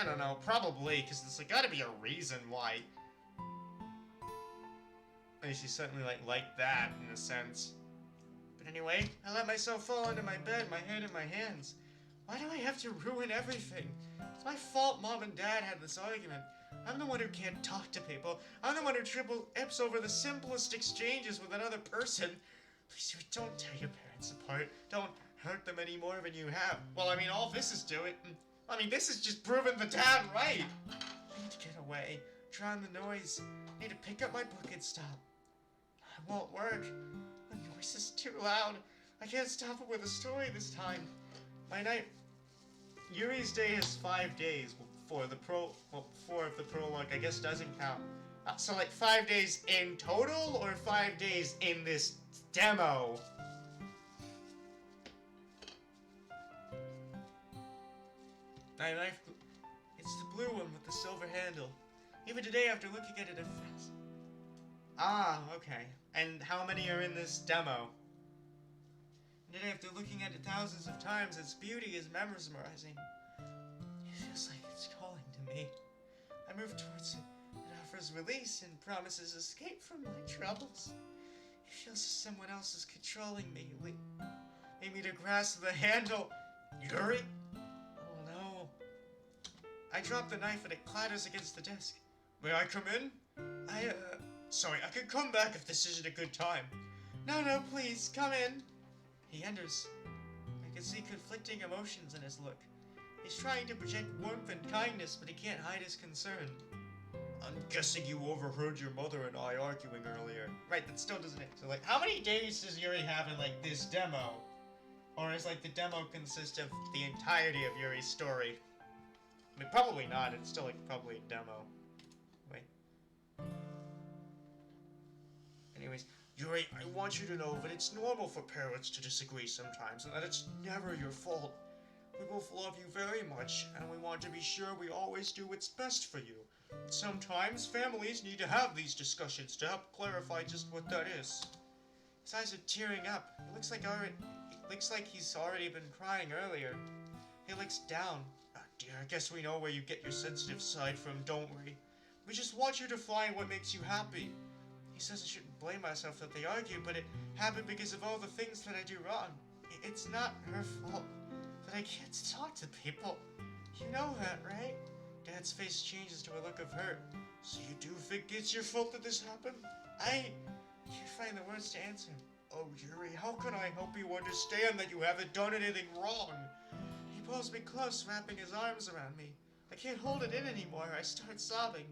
I don't know, probably, because there's like, gotta be a reason why. And she certainly like that, in a sense. But anyway, I let myself fall onto my bed, my head in my hands. Why do I have to ruin everything? It's my fault Mom and Dad had this argument. I'm the one who can't talk to people. I'm the one who trips over the simplest exchanges with another person. Please don't tear your parents apart. Don't hurt them any more than you have. Well, I mean, all this is doing... I mean, this is just proving the dad right. I need to get away, drown the noise. I need to pick up my book and stop. It won't work. The noise is too loud. I can't stop it with a story this time. Yuri's day is 5 days before the prologue, I guess, doesn't count. So like 5 days in total, or 5 days in this demo? My knife, it's the blue one with the silver handle. Even today, after looking at it, Ah, okay. And how many are in this demo? And then after looking at it thousands of times, its beauty is mesmerizing. It feels like it's calling to me. I move towards it. It offers release and promises escape from my troubles. It feels as someone else is controlling me, leading me to grasp the handle. Yuri? Oh no. I drop the knife and it clatters against the desk. May I come in? Sorry, I could come back if this isn't a good time. No, please, come in. He enters. I can see conflicting emotions in his look. He's trying to project warmth and kindness, but he can't hide his concern. I'm guessing you overheard your mother and I arguing earlier. Right, that still doesn't answer. Like, how many days does Yuri have in, like, this demo? Or is, like, the demo consist of the entirety of Yuri's story? I mean, probably not. It's still, like, probably a demo. Wait. Anyways, Yuri, I want you to know that it's normal for parents to disagree sometimes, and that it's never your fault. We both love you very much, and we want to be sure we always do what's best for you. Sometimes families need to have these discussions to help clarify just what that is. His eyes are tearing up. It looks like he's already been crying earlier. He looks down. Oh dear, I guess we know where you get your sensitive side from, don't we? We just want you to find what makes you happy. He says I shouldn't blame myself that they argue, but it happened because of all the things that I do wrong. It's not her fault that I can't talk to people. You know that, right? Dad's face changes to a look of hurt. So you do think it's your fault that this happened? I can't find the words to answer. Oh, Yuri, how can I help you understand that you haven't done anything wrong? He pulls me close, wrapping his arms around me. I can't hold it in anymore. I start sobbing.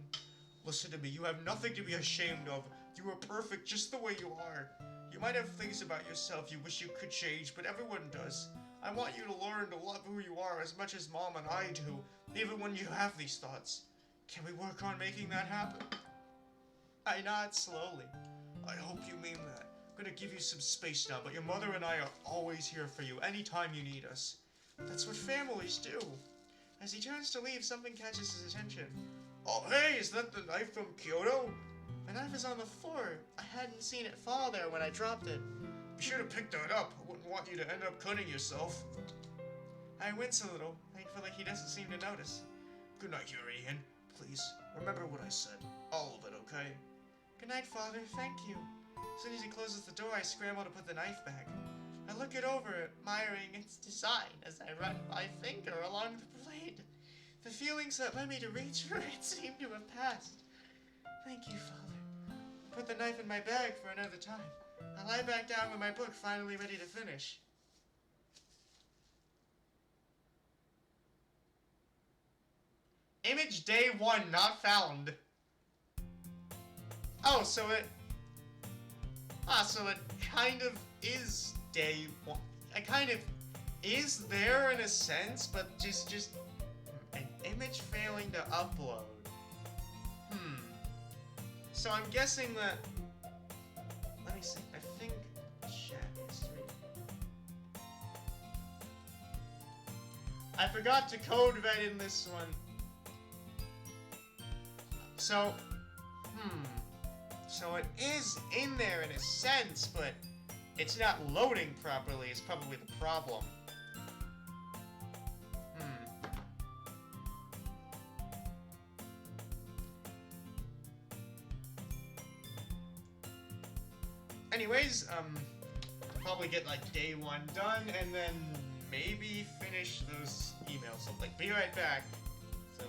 Listen to me, you have nothing to be ashamed of. You are perfect just the way you are. You might have things about yourself you wish you could change, but everyone does. I want you to learn to love who you are as much as Mom and I do, even when you have these thoughts. Can we work on making that happen? I nod slowly. I hope you mean that. I'm gonna give you some space now, but your mother and I are always here for you anytime you need us. That's what families do. As he turns to leave, something catches his attention. Oh hey, is that the knife from Kyoto? The knife is on the floor. I hadn't seen it fall there when I dropped it. Be sure to pick that up. I wouldn't want you to end up cutting yourself. I wince a little, thankfully he doesn't seem to notice. Good night, Yuri, and please, remember what I said. All of it, okay? Good night, Father. Thank you. As soon as he closes the door, I scramble to put the knife back. I look it over, admiring its design as I run my finger along the blade. The feelings that led me to reach for it seem to have passed. Thank you, Father. I put the knife in my bag for another time. I lie back down with my book finally ready to finish. Image day 1 not found. Oh, so it kind of is day 1. It kind of is there in a sense, but just an image failing to upload. So I'm guessing that, let me see, I think chat history. I forgot to code red in this one. So, so it is in there in a sense, but it's not loading properly is probably the problem. Anyways, probably get like day 1 done and then maybe finish those emails. So like, be right back. So.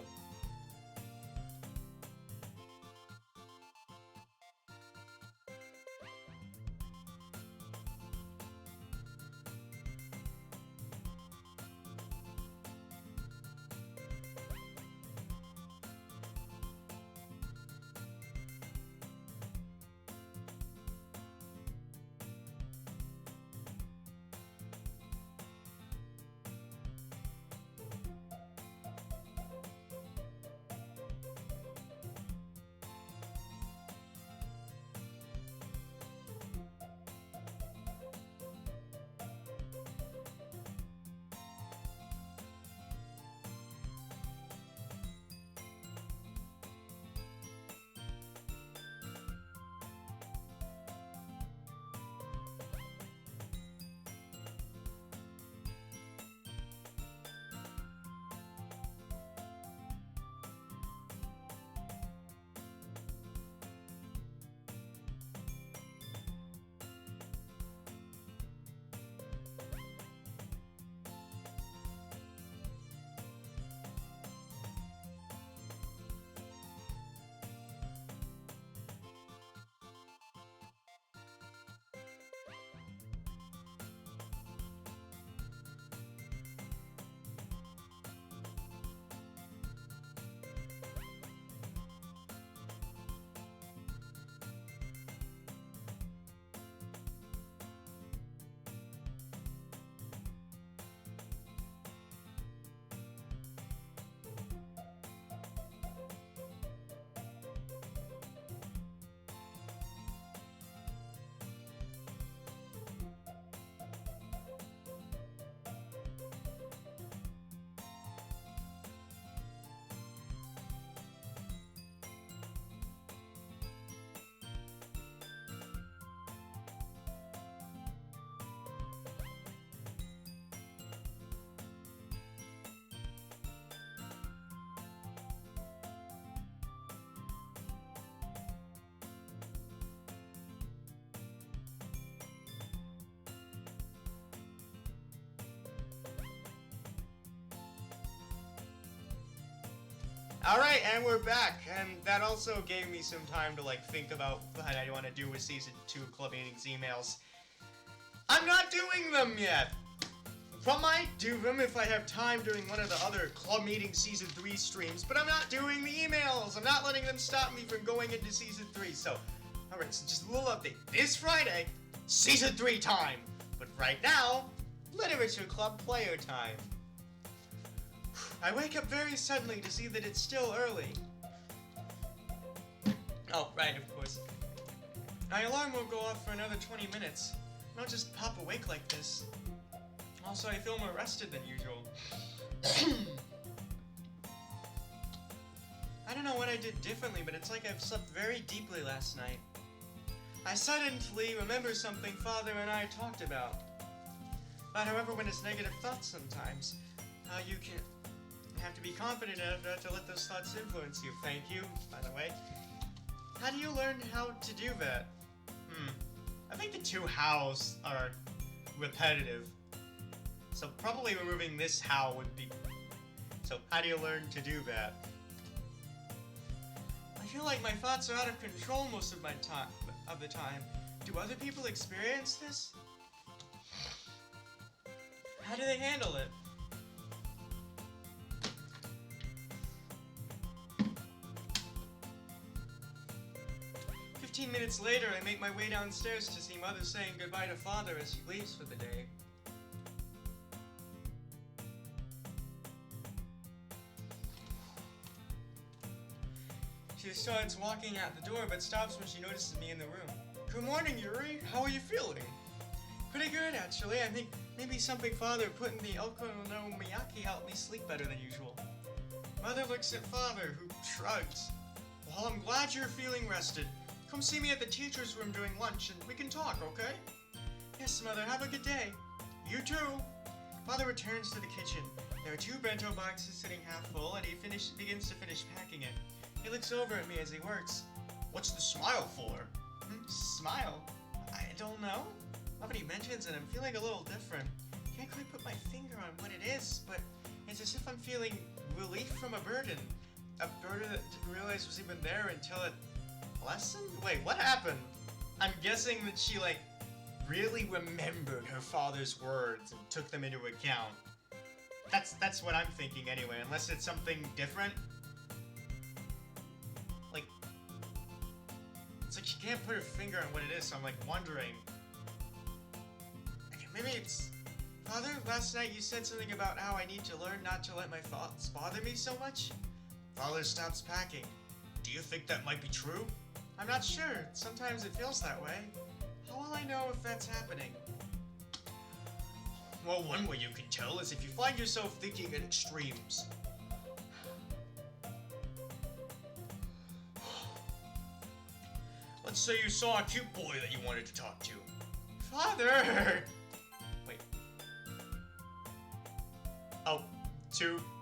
Alright, and we're back, and that also gave me some time to like think about what I want to do with Season 2 Club Meetings emails. I'm not doing them yet! I might do them if I have time during one of the other Club Meetings Season 3 streams, but I'm not doing the emails! I'm not letting them stop me from going into Season 3, so... Alright, so just a little update. This Friday, Season 3 time! But right now, Literature Club player time. I wake up very suddenly to see that it's still early. Oh, right, of course. My alarm won't go off for another 20 minutes. I don't just pop awake like this. Also, I feel more rested than usual. I don't know what I did differently, but it's like I've slept very deeply last night. I suddenly remember something Father and I talked about. However, when it's negative thoughts sometimes, how you can... have to be confident enough not to let those thoughts influence you. Thank you, by the way. How do you learn how to do that? I think the two hows are repetitive. So probably removing this how would be... So how do you learn to do that? I feel like my thoughts are out of control most of the time. Do other people experience this? How do they handle it? Minutes later, I make my way downstairs to see Mother saying goodbye to Father as he leaves for the day. She starts walking out the door, but stops when she notices me in the room. Good morning, Yuri. How are you feeling? Pretty good, actually. I think maybe something Father put in the okonomiyaki helped me sleep better than usual. Mother looks at Father, who shrugs. Well, I'm glad you're feeling rested. Come see me at the teacher's room during lunch and we can talk, okay? Yes, Mother, have a good day. You too. Father returns to the kitchen. There are 2 bento boxes sitting half full and he begins to finish packing it. He looks over at me as he works. What's the smile for? Smile? I don't know. Nobody mentions it. I'm feeling a little different. Can't quite put my finger on what it is, but it's as if I'm feeling relief from a burden. A burden that didn't realize was even there until it... Lesson? Wait, what happened? I'm guessing that she, like, really remembered her father's words and took them into account. That's what I'm thinking anyway, unless it's something different. Like, it's like she can't put her finger on what it is, so I'm, like, wondering. Okay, maybe it's... Father, last night you said something about how I need to learn not to let my thoughts bother me so much? Father stops packing. Do you think that might be true? I'm not sure. Sometimes it feels that way. How will I know if that's happening? Well, one way you can tell is if you find yourself thinking at extremes. Let's say you saw a cute boy that you wanted to talk to. Father! Wait. Oh,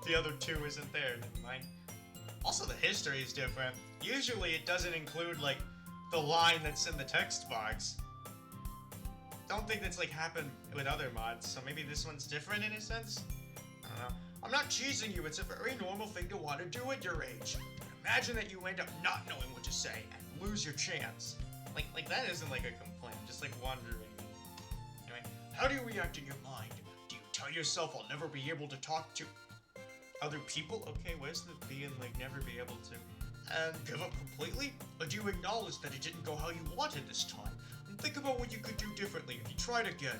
the other 2 isn't there. Never mind. Also, the history is different. Usually it doesn't include, like, the line that's in the text box. Don't think that's, like, happened with other mods, so maybe this one's different in a sense? I don't know. I'm not teasing you, it's a very normal thing to want to do at your age. But imagine that you end up not knowing what to say and lose your chance. Like that isn't, like, a complaint, just, like, wondering. Anyway, how do you react in your mind? Do you tell yourself I'll never be able to talk to other people? Okay, where's the being, like, never be able to... And give up completely? Or do you acknowledge that it didn't go how you wanted this time? And think about what you could do differently if you tried again.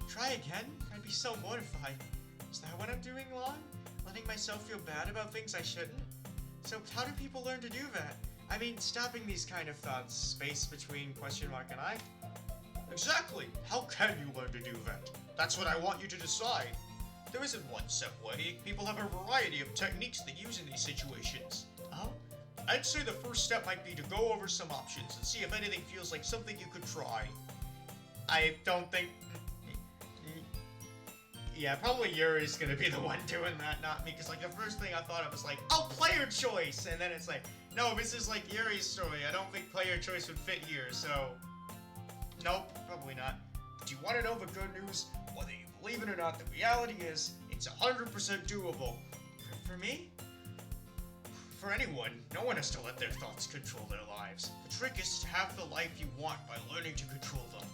Try again? I'd be so mortified. Is that what I'm doing wrong? Letting myself feel bad about things I shouldn't? So how do people learn to do that? I mean, stopping these kind of thoughts, space between question mark and I? Exactly! How can you learn to do that? That's what I want you to decide. There isn't one set way. People have a variety of techniques they use in these situations. Oh? I'd say the first step might be to go over some options and see if anything feels like something you could try. I don't think... Yeah, probably Yuri's gonna be the one doing that, not me, because, like, the first thing I thought of was like, oh, player choice! And then it's like, no, this is, like, Yuri's story. I don't think player choice would fit here, so... Nope, probably not. Do you want to know the good news? Whether you believe it or not, the reality is, it's 100% doable. For me? for anyone, no one has to let their thoughts control their lives. The trick is to have the life you want by learning to control them.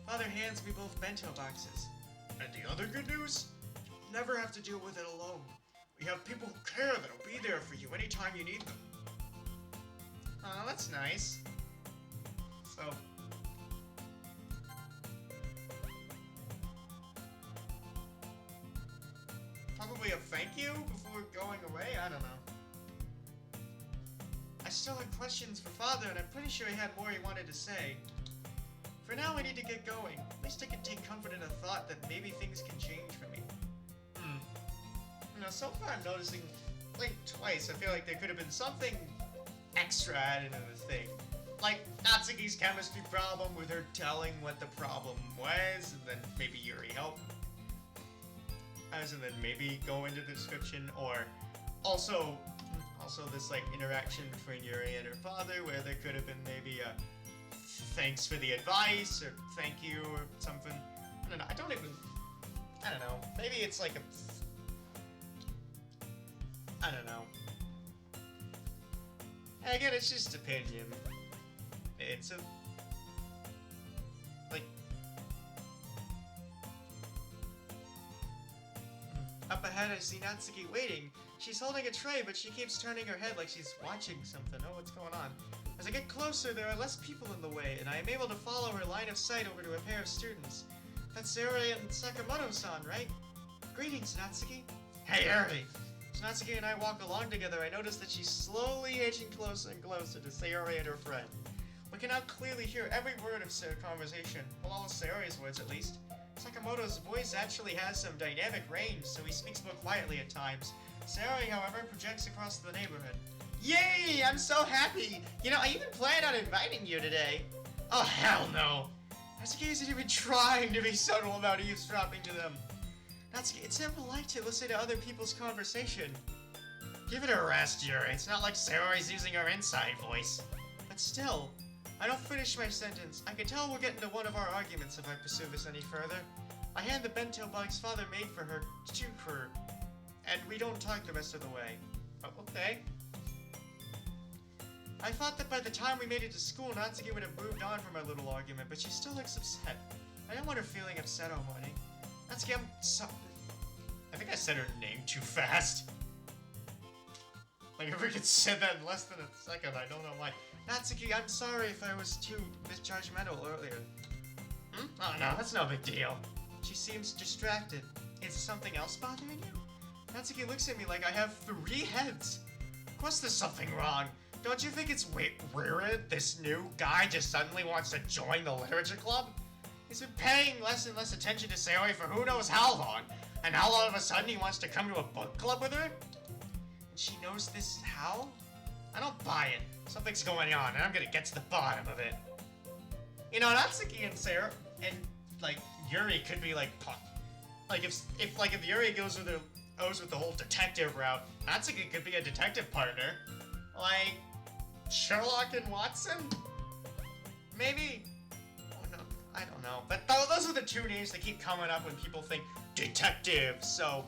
Father hands me both bento boxes. And the other good news? You never have to deal with it alone. We have people who care that'll be there for you anytime you need them. Oh, that's nice. So... probably a thank you before going away? I don't know. I still had questions for Father, and I'm pretty sure he had more he wanted to say. For now, I need to get going. At least I can take comfort in the thought that maybe things can change for me. You know, so far I'm noticing, like, twice, I feel like there could have been something extra added to the thing. Like, Natsuki's chemistry problem with her telling what the problem was, and then maybe Yuri helped. And then maybe go into the description, or also this, like, interaction between Yuri and her father, where there could have been maybe a thanks for the advice, or thank you, or something. I don't know, I don't know. Maybe it's like I don't know. Again, it's just opinion. It's a... like... Up ahead, I see Natsuki waiting. She's holding a tray, but she keeps turning her head like she's watching something. Oh, what's going on? As I get closer, there are less people in the way, and I am able to follow her line of sight over to a pair of students. That's Yuri and Sakamoto-san, right? Greetings, Natsuki. Hey, Yuri! As Natsuki and I walk along together, I notice that she's slowly edging closer and closer to Sayori and her friend. We can now clearly hear every word of their conversation, well, all of Sayori's words at least. Sakamoto's voice actually has some dynamic range, so he speaks more quietly at times. Sayori, however, projects across the neighborhood. Yay! I'm so happy! You know, I even planned on inviting you today. Oh, hell no! Natsuki isn't even trying to be subtle about eavesdropping to them. Natsuki, it's impolite to listen to other people's conversation. Give it a rest, Yuri. It's not like Sayori's using her inside voice. But still, I don't finish my sentence. I can tell we'll get into one of our arguments if I pursue this any further. I hand the bento box Father made for her to her, and we don't talk the rest of the way. Oh, okay. I thought that by the time we made it to school, Natsuki would have moved on from our little argument, but she still looks upset. I don't want her feeling upset all morning. Natsuki, I'm so... I think I said her name too fast. Like, if we could say that in less than a second, I don't know why. Natsuki, I'm sorry if I was too misjudgmental earlier. Oh no, that's no big deal. She seems distracted. Is something else bothering you? Natsuki looks at me like I have 3 heads. Of course there's something wrong. Don't you think it's weird this new guy just suddenly wants to join the literature club? He's been paying less and less attention to Sayori for who knows how long, and now all of a sudden he wants to come to a book club with her? And she knows this how? I don't buy it. Something's going on, and I'm gonna get to the bottom of it. You know, Natsuki and Sarah and like Yuri could be like if Yuri goes with the whole detective route, Natsuki could be a detective partner, like Sherlock and Watson. Maybe. Oh no, I don't know. But those are the 2 names that keep coming up when people think detective. So,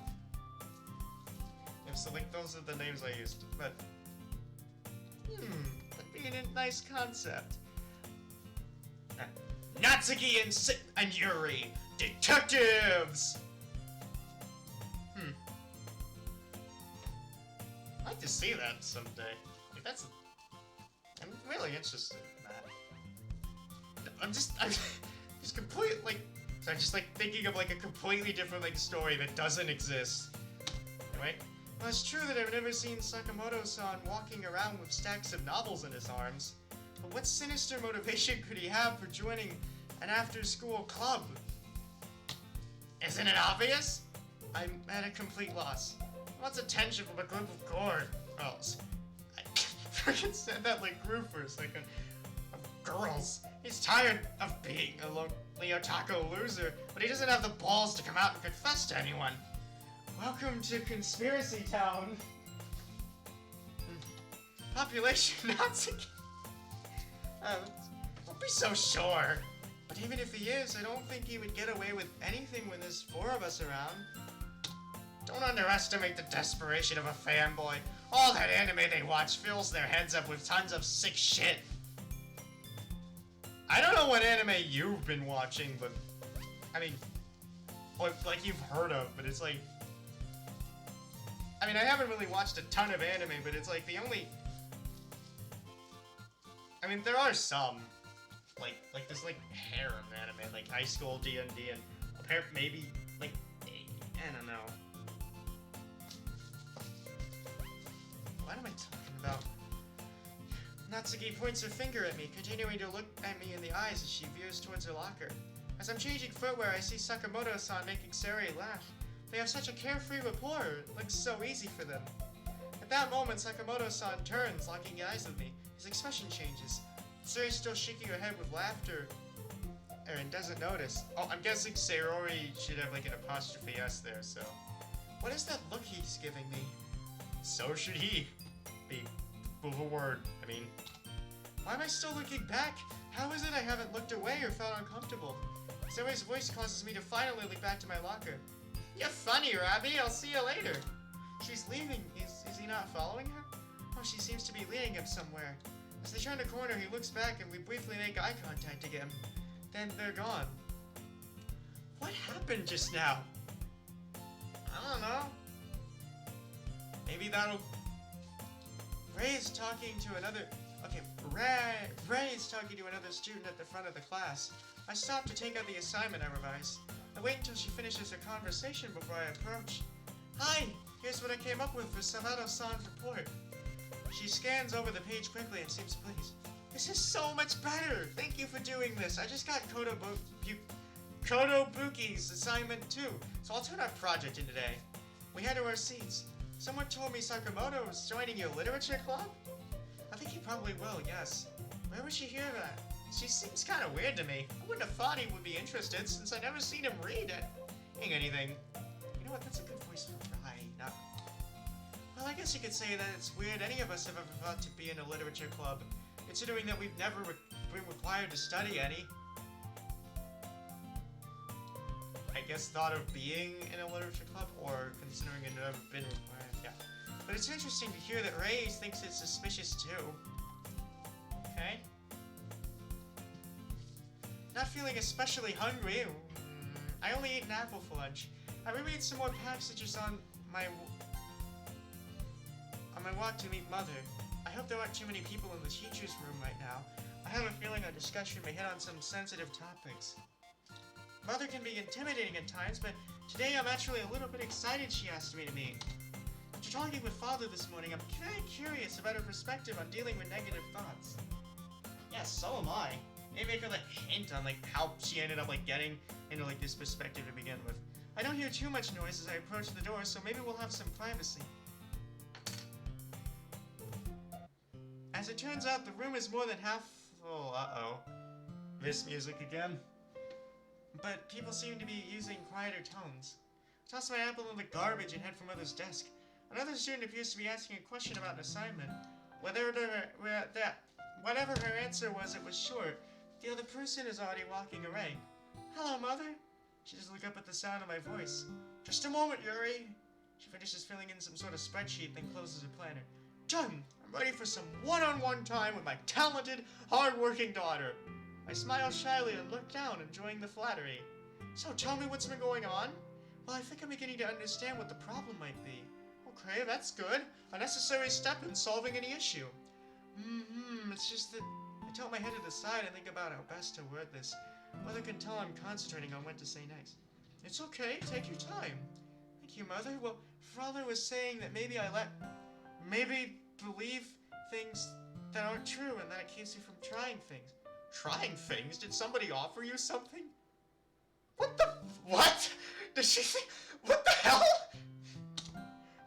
like those are the names I used. But that'd be a nice concept. Natsuki and Yuri, detectives! I'd like to see that someday. Like, I'm really interested in that. I'm just completely, like, so I'm just, like, thinking of, like, a completely different, like, story that doesn't exist. Anyway. Well, it's true that I've never seen Sakamoto-san walking around with stacks of novels in his arms. But what sinister motivation could he have for joining an after-school club? Isn't it obvious? I'm at a complete loss. What's attention from a group of girls? I freaking said that like groupers, like of girls. He's tired of being a lonely otaku loser, but he doesn't have the balls to come out and confess to anyone. Welcome to Conspiracy Town. Population Natsuki. Don't be so sure. But even if he is, I don't think he would get away with anything when there's 4 of us around. Don't underestimate the desperation of a fanboy. All that anime they watch fills their heads up with tons of sick shit. I don't know what anime you've been watching, but... I mean... like you've heard of, but it's like... I mean, I haven't really watched a ton of anime, but it's like the only... I mean, there are some. Like there's like harem anime, like High School D&D, and maybe, like, I don't know. What am I talking about? Natsuki points her finger at me, continuing to look at me in the eyes as she veers towards her locker. As I'm changing footwear, I see Sakamoto-san making Sari laugh. They have such a carefree rapport, it looks so easy for them. At that moment, Sakamoto-san turns, locking eyes with me. His expression changes. Sari's still shaking her head with laughter, and doesn't notice. Oh, I'm guessing Sayori should have like an apostrophe S there, so. What is that look he's giving me? So should he. Be of a word, I mean. Why am I still looking back? How is it I haven't looked away or felt uncomfortable? Sayori's voice causes me to finally look back to my locker. You're funny, Robbie. I'll see you later. She's leaving. Is he not following her? Oh, she seems to be leading him somewhere. As they turn the corner, he looks back and we briefly make eye contact again. Then they're gone. What happened just now? I don't know. Maybe that'll... Ray is talking to another... Okay, Ray is talking to another student at the front of the class. I stop to take out the assignment I revised. I wait until she finishes her conversation before I approach. Hi! Here's what I came up with for Savato-san's report. She scans over the page quickly and seems pleased. This is so much better! Thank you for doing this. I just got Kotobuki's assignment too, so I'll turn our project in today. We head to our seats. Someone told me Sakamoto was joining your literature club? I think he probably will, yes. Where would she hear that? She seems kind of weird to me. I wouldn't have thought he would be interested since I never seen him read anything. You know what, that's a good voice for Rai. Well, I guess you could say that it's weird any of us have ever thought to be in a literature club, considering that we've never been required to study any. I guess thought of being in a literature club, or considering it never been required, yeah. But it's interesting to hear that Ray thinks it's suspicious too. Okay. Not feeling especially hungry. I only ate an apple for lunch. I reread some more passages on my walk to meet Mother. I hope there aren't too many people in the teacher's room right now. I have a feeling our discussion may hit on some sensitive topics. Mother can be intimidating at times, but today I'm actually a little bit excited she asked me to meet. After talking with Father this morning, I'm very curious about her perspective on dealing with negative thoughts. Yes, so am I. Maybe I could like hint on like how she ended up like getting into like this perspective to begin with. I don't hear too much noise as I approach the door, so maybe we'll have some privacy. As it turns out, the room is more than half full. Uh-oh. This music again? But people seem to be using quieter tones. I toss my apple in the garbage and head for Mother's desk. Another student appears to be asking a question about an assignment. Whatever her answer was, it was short. The other person is already walking away. Hello, Mother. She doesn't look up at the sound of my voice. Just a moment, Yuri. She finishes filling in some sort of spreadsheet, then closes her planner. Done. I'm ready for some one-on-one time with my talented, hard-working daughter. I smile shyly and look down, enjoying the flattery. So tell me what's been going on? Well, I think I'm beginning to understand what the problem might be. Okay, that's good. A necessary step in solving any issue. It's just that I tilt my head to the side and think about how best to word this. Mother can tell I'm concentrating on what to say next. It's okay, take your time. Thank you, Mother. Well, Father was saying that maybe believe things that aren't true and that it keeps you from trying things. Trying things? Did somebody offer you something? What? Did she think? What the hell?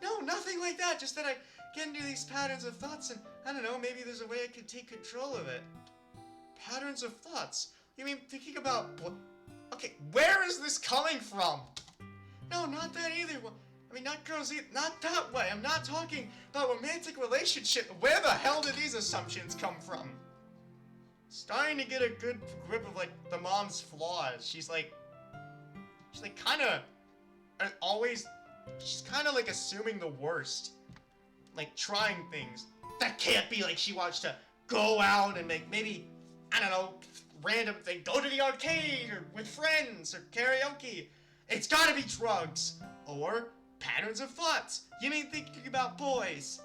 No, nothing like that. Just that I get into these patterns of thoughts and, I don't know, maybe there's a way I could take control of it. Patterns of thoughts? You mean thinking about... Okay, where is this coming from? No, not that either. Well, I mean, not girls either. Not that way. I'm not talking about romantic relationship. Where the hell did these assumptions come from? Starting to get a good grip of, like, the mom's flaws. She's like kind of always she's kind of like assuming the worst. Like trying things. That can't be like she wants to go out and make maybe, I don't know, random thing. Go to the arcade or with friends or karaoke. It's gotta be drugs. Or patterns of thoughts. You mean thinking about boys.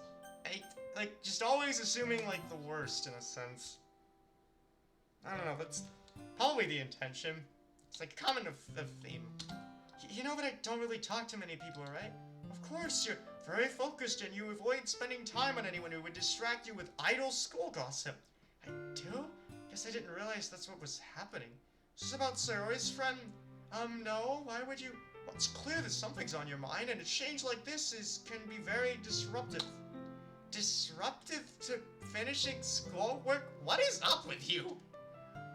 Like just always assuming like the worst in a sense. I don't know, that's probably the intention. It's like a common theme. You know that I don't really talk to many people, right? Of course, you're very focused and you avoid spending time on anyone who would distract you with idle school gossip. I do? Guess I didn't realize that's what was happening. Is this about Sayori's friend? No, why would you? Well, it's clear that something's on your mind, and a change like this can be very disruptive. Disruptive to finishing schoolwork? What is up with you?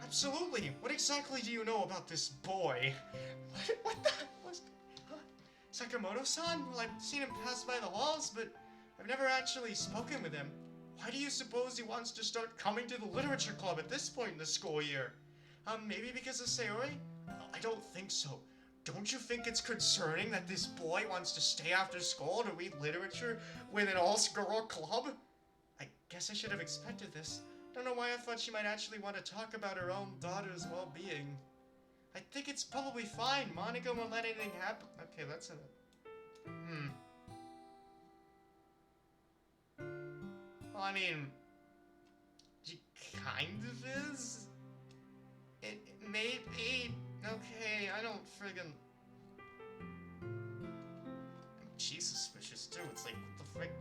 Absolutely. What exactly do you know about this boy? What the? Sakamoto-san? Well, I've seen him pass by the halls, but I've never actually spoken with him. Why do you suppose he wants to start coming to the literature club at this point in the school year? Maybe because of Sayori? I don't think so. Don't you think it's concerning that this boy wants to stay after school to read literature with an all-girl club? I guess I should have expected this. Don't know why I thought she might actually want to talk about her own daughter's well-being. I think it's probably fine. Monica won't let anything happen. Okay, that's a... Well, I mean... She kind of is? It may be... Okay, I don't friggin'... She's suspicious too. It's like, what the frick?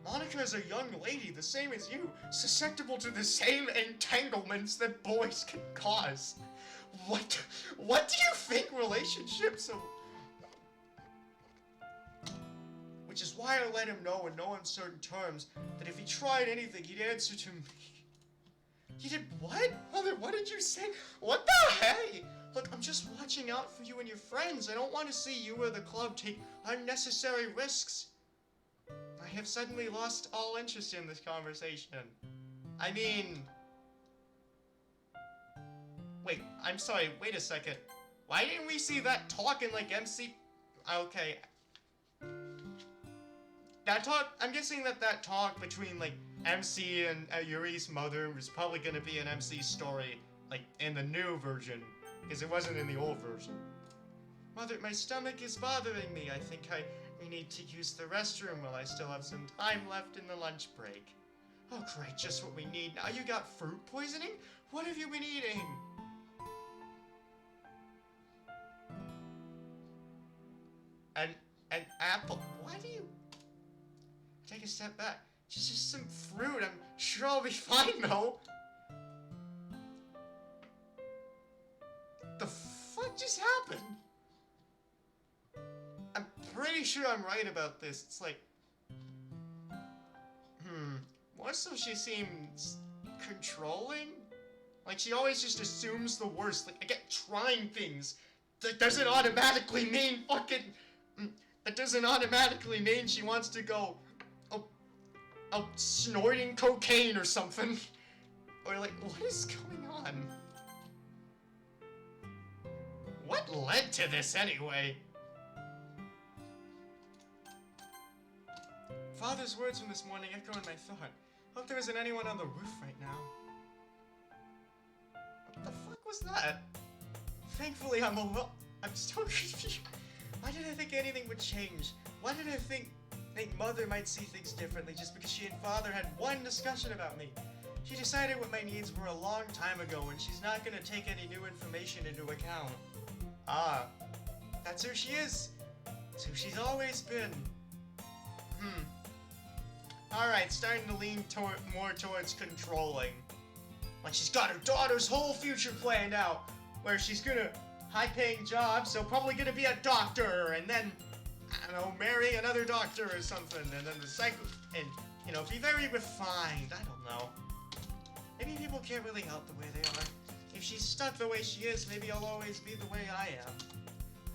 Monica is a young lady, the same as you, susceptible to the same entanglements that boys can cause. What do you think relationships are? Which is why I let him know in no uncertain terms that if he tried anything, he'd answer to me. You did what? Mother, what did you say? What the heck? Look, I'm just watching out for you and your friends. I don't want to see you or the club take unnecessary risks. I have suddenly lost all interest in this conversation. I mean... Wait, I'm sorry, wait a second. Why didn't we see that talking like MC... Okay. That talk... I'm guessing that talk between, like, MC and Yuri's mother was probably gonna be an MC story, like, in the new version. Because it wasn't in the old version. Mother, my stomach is bothering me. I think I need to use the restroom while I still have some time left in the lunch break. Oh great, just what we need. Now you got fruit poisoning? What have you been eating? An apple. Why do you... Take a step back. Just some fruit. I'm sure I'll be fine though. The fuck just happened? I'm pretty sure I'm right about this. It's like... More so she seems... controlling? Like she always just assumes the worst. Like, I get trying things. That doesn't automatically mean fucking... That doesn't automatically mean she wants to go... snorting cocaine or something. Or like, what is going on? What led to this anyway? Father's words from this morning echo in my thought. Hope there isn't anyone on the roof right now. What the fuck was that? Thankfully I'm alone. I'm so confused. Why did I think anything would change? Why did I think Mother might see things differently just because she and Father had one discussion about me? She decided what my needs were a long time ago and she's not gonna take any new information into account. Ah, that's who she is. It's who she's always been. Alright, starting to lean more towards controlling. Like she's got her daughter's whole future planned out, where she's gonna high-paying job, so probably gonna be a doctor, and then, I don't know, marry another doctor or something, and then the cycle, and, you know, be very refined. I don't know. Maybe people can't really help the way they are. If she's stuck the way she is, maybe I'll always be the way I am.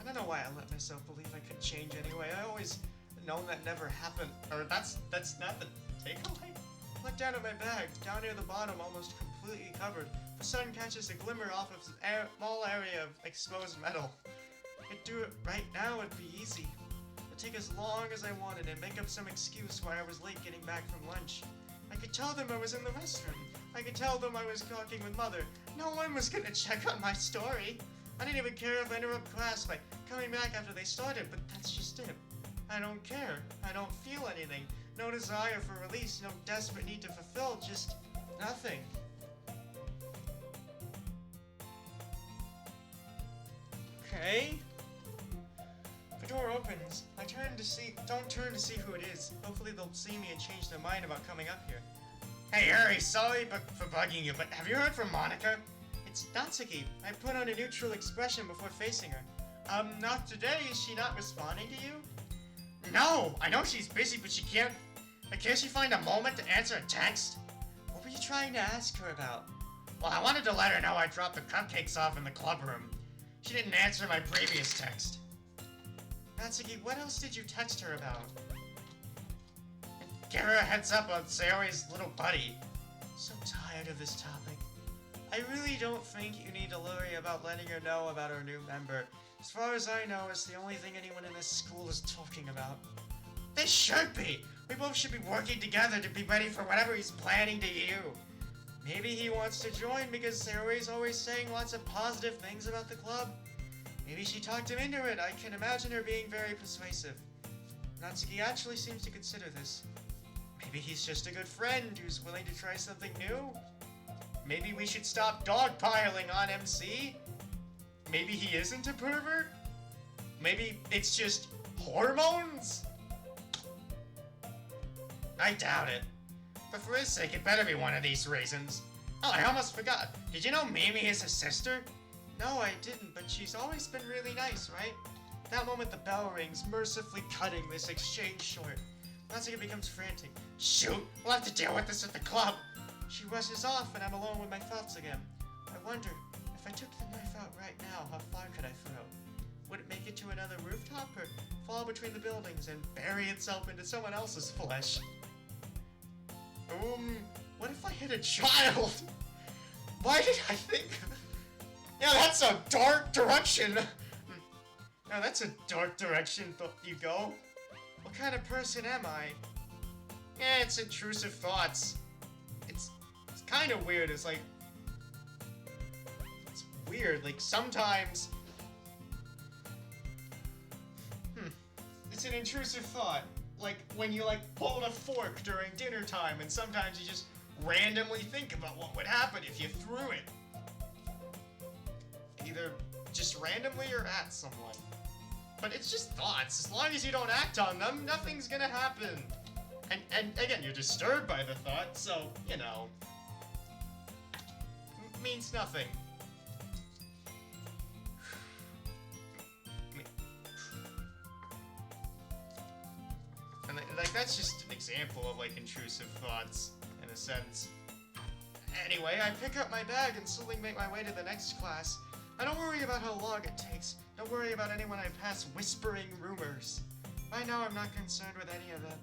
I don't know why I let myself believe I could change anyway. I always known that never happened. Or that's not the takeaway. Look down at my bag. Down near the bottom, almost completely covered. The sun catches a glimmer off of a small area of exposed metal. I could do it right now, it'd be easy. The take as long as I wanted and make up some excuse why I was late getting back from lunch. I could tell them I was in the restroom. I could tell them I was talking with Mother. No one was gonna check on my story. I didn't even care if I interrupt class by coming back after they started, but that's just it. I don't care. I don't feel anything. No desire for release, no desperate need to fulfill, just nothing. Okay. The door opens. I don't turn to see who it is. Hopefully they'll see me and change their mind about coming up here. Hey, Harry, sorry for bugging you, but have you heard from Monica? It's Natsuki. I put on a neutral expression before facing her. Not today. Is she not responding to you? No, I know she's busy, but she can't she find a moment to answer a text? What were you trying to ask her about? Well, I wanted to let her know I dropped the cupcakes off in the club room. She didn't answer my previous text. Natsuki, what else did you text her about? Give her a heads up on Sayori's little buddy. So tired of this topic. I really don't think you need to worry about letting her know about our new member. As far as I know, it's the only thing anyone in this school is talking about. They should be! We both should be working together to be ready for whatever he's planning to do. Maybe he wants to join because Sayori's always saying lots of positive things about the club. Maybe she talked him into it. I can imagine her being very persuasive. Natsuki actually seems to consider this. Maybe he's just a good friend who's willing to try something new. Maybe we should stop dogpiling on MC. Maybe he isn't a pervert. Maybe it's just hormones. I doubt it. But for his sake, it better be one of these reasons. Oh, I almost forgot. Did you know Mimi is his sister? No, I didn't, but she's always been really nice, right? That moment the bell rings, mercifully cutting this exchange short. Natsuki becomes frantic. Shoot, we'll have to deal with this at the club. She rushes off and I'm alone with my thoughts again. I wonder, if I took the knife out right now, how far could I throw? Would it make it to another rooftop or fall between the buildings and bury itself into someone else's flesh? What if I hit a child? Why did I think... Yeah, that's a dark direction. Now that's a dark direction you go. What kind of person am I? Yeah, it's intrusive thoughts. It's kind of weird. It's like... It's weird. Like, sometimes... It's an intrusive thought. Like, when you, pulled a fork during dinner time, and sometimes you just randomly think about what would happen if you threw it. Either just randomly or at someone. But it's just thoughts. As long as you don't act on them, nothing's gonna happen. And again, you're disturbed by the thought, so, you know. Means nothing. And, that's just an example of, intrusive thoughts, in a sense. Anyway, I pick up my bag and slowly make my way to the next class. I don't worry about how long it takes. Don't worry about anyone I pass whispering rumors. Right now, I'm not concerned with any of that.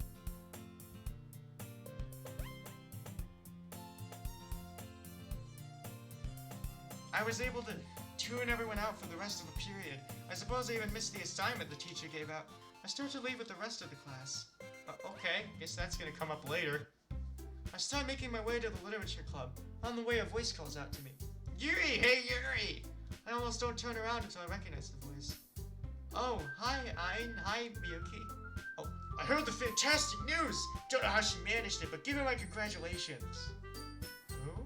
I was able to tune everyone out for the rest of the period. I suppose I even missed the assignment the teacher gave out. I start to leave with the rest of the class. Okay, guess that's gonna come up later. I start making my way to the literature club. On the way, a voice calls out to me. Yuri! Hey, Yuri! I almost don't turn around until I recognize the voice. Oh, hi, Ain. Hi, Miyuki. Oh, I heard the fantastic news! Don't know how she managed it, but give her my congratulations. Who?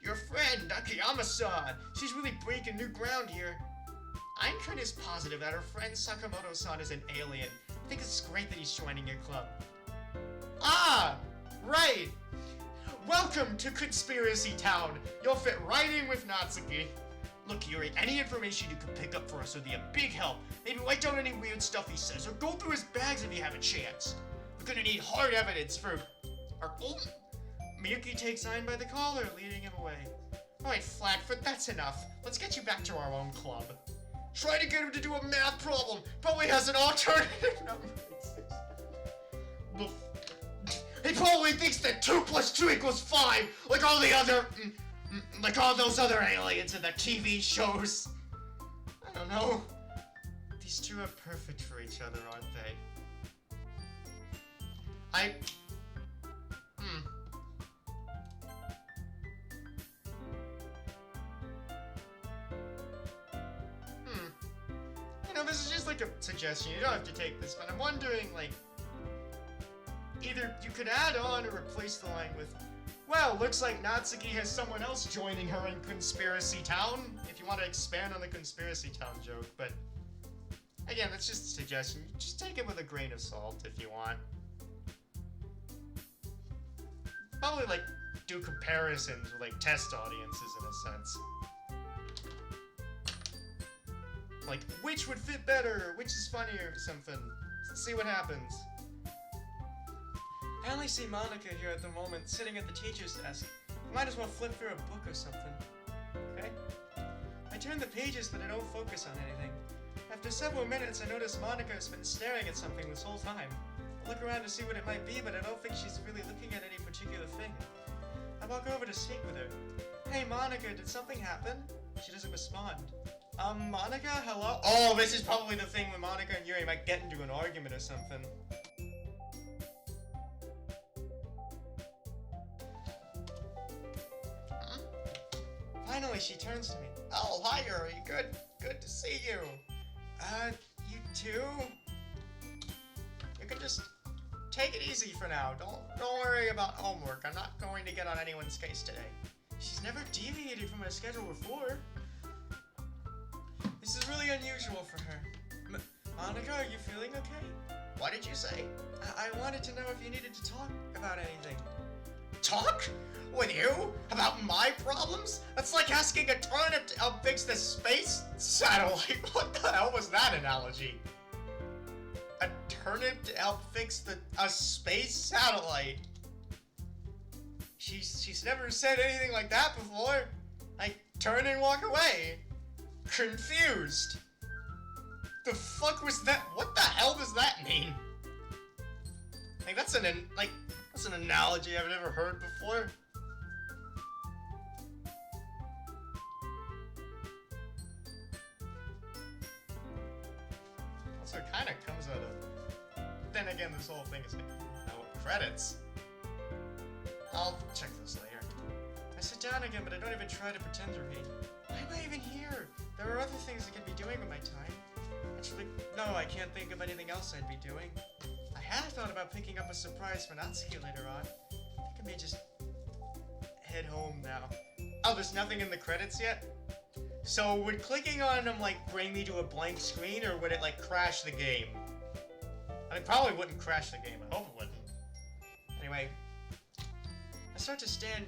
Your friend, Akiyama-san. She's really breaking new ground here. Aincun is positive that her friend Sakamoto-san is an alien. I think it's great that he's joining your club. Ah! Right! Welcome to Conspiracy Town! You'll fit right in with Natsuki. Look, Yuri, any information you can pick up for us would be a big help. Maybe write down any weird stuff he says, or go through his bags if you have a chance. We're gonna need hard evidence for our... Oh! Miyuki takes Ain by the collar, leading him away. Alright, Flatfoot, that's enough. Let's get you back to our own club. Try to get him to do a math problem. Probably has an alternative number. He probably thinks that 2 + 2 = 5, like all the other... like all those other aliens in the TV shows. I don't know. These two are perfect for each other, aren't they? You know, this is just like a suggestion. You don't have to take this, but I'm wondering, like, either you could add on or replace the line with, well, looks like Natsuki has someone else joining her in Conspiracy Town, if you want to expand on the Conspiracy Town joke, but again, that's just a suggestion. Just take it with a grain of salt if you want. Probably, like, do comparisons with, like, test audiences in a sense. Like, which would fit better, which is funnier, or something. Let's see what happens. I only see Monica here at the moment, sitting at the teacher's desk. Might as well flip through a book or something. Okay? I turn the pages, but I don't focus on anything. After several minutes, I notice Monica has been staring at something this whole time. I look around to see what it might be, but I don't think she's really looking at any particular thing. I walk over to speak with her. Hey, Monica, did something happen? She doesn't respond. Monica, hello? Oh, this is probably the thing where Monica and Yuri might get into an argument or something. Finally, she turns to me. Oh, hi, Yuri. Good to see you. You too? You can just take it easy for now. Don't worry about homework. I'm not going to get on anyone's case today. She's never deviated from her schedule before. This is really unusual for her. Monica, are you feeling okay? What did you say? I wanted to know if you needed to talk about anything. Talk? With you? About my problems? That's like asking a turnip to help fix the space satellite. What the hell was that analogy? A turnip to help fix a space satellite? She's never said anything like that before. I turn and walk away. Confused. The fuck was that? What the hell does that mean? Like that's an analogy I've never heard before. Also, it kind of comes out of. Then again, this whole thing is like, credits. I'll check this later. I sit down again, but I don't even try to pretend to read. Why am I even here? There are other things I could be doing with my time. Actually, no, I can't think of anything else I'd be doing. I had thought about picking up a surprise for Natsuki later on. I think I may just head home now. Oh, there's nothing in the credits yet? So would clicking on them like bring me to a blank screen, or would it like crash the game? I mean, probably wouldn't crash the game. I hope it wouldn't. Anyway, I start to stand,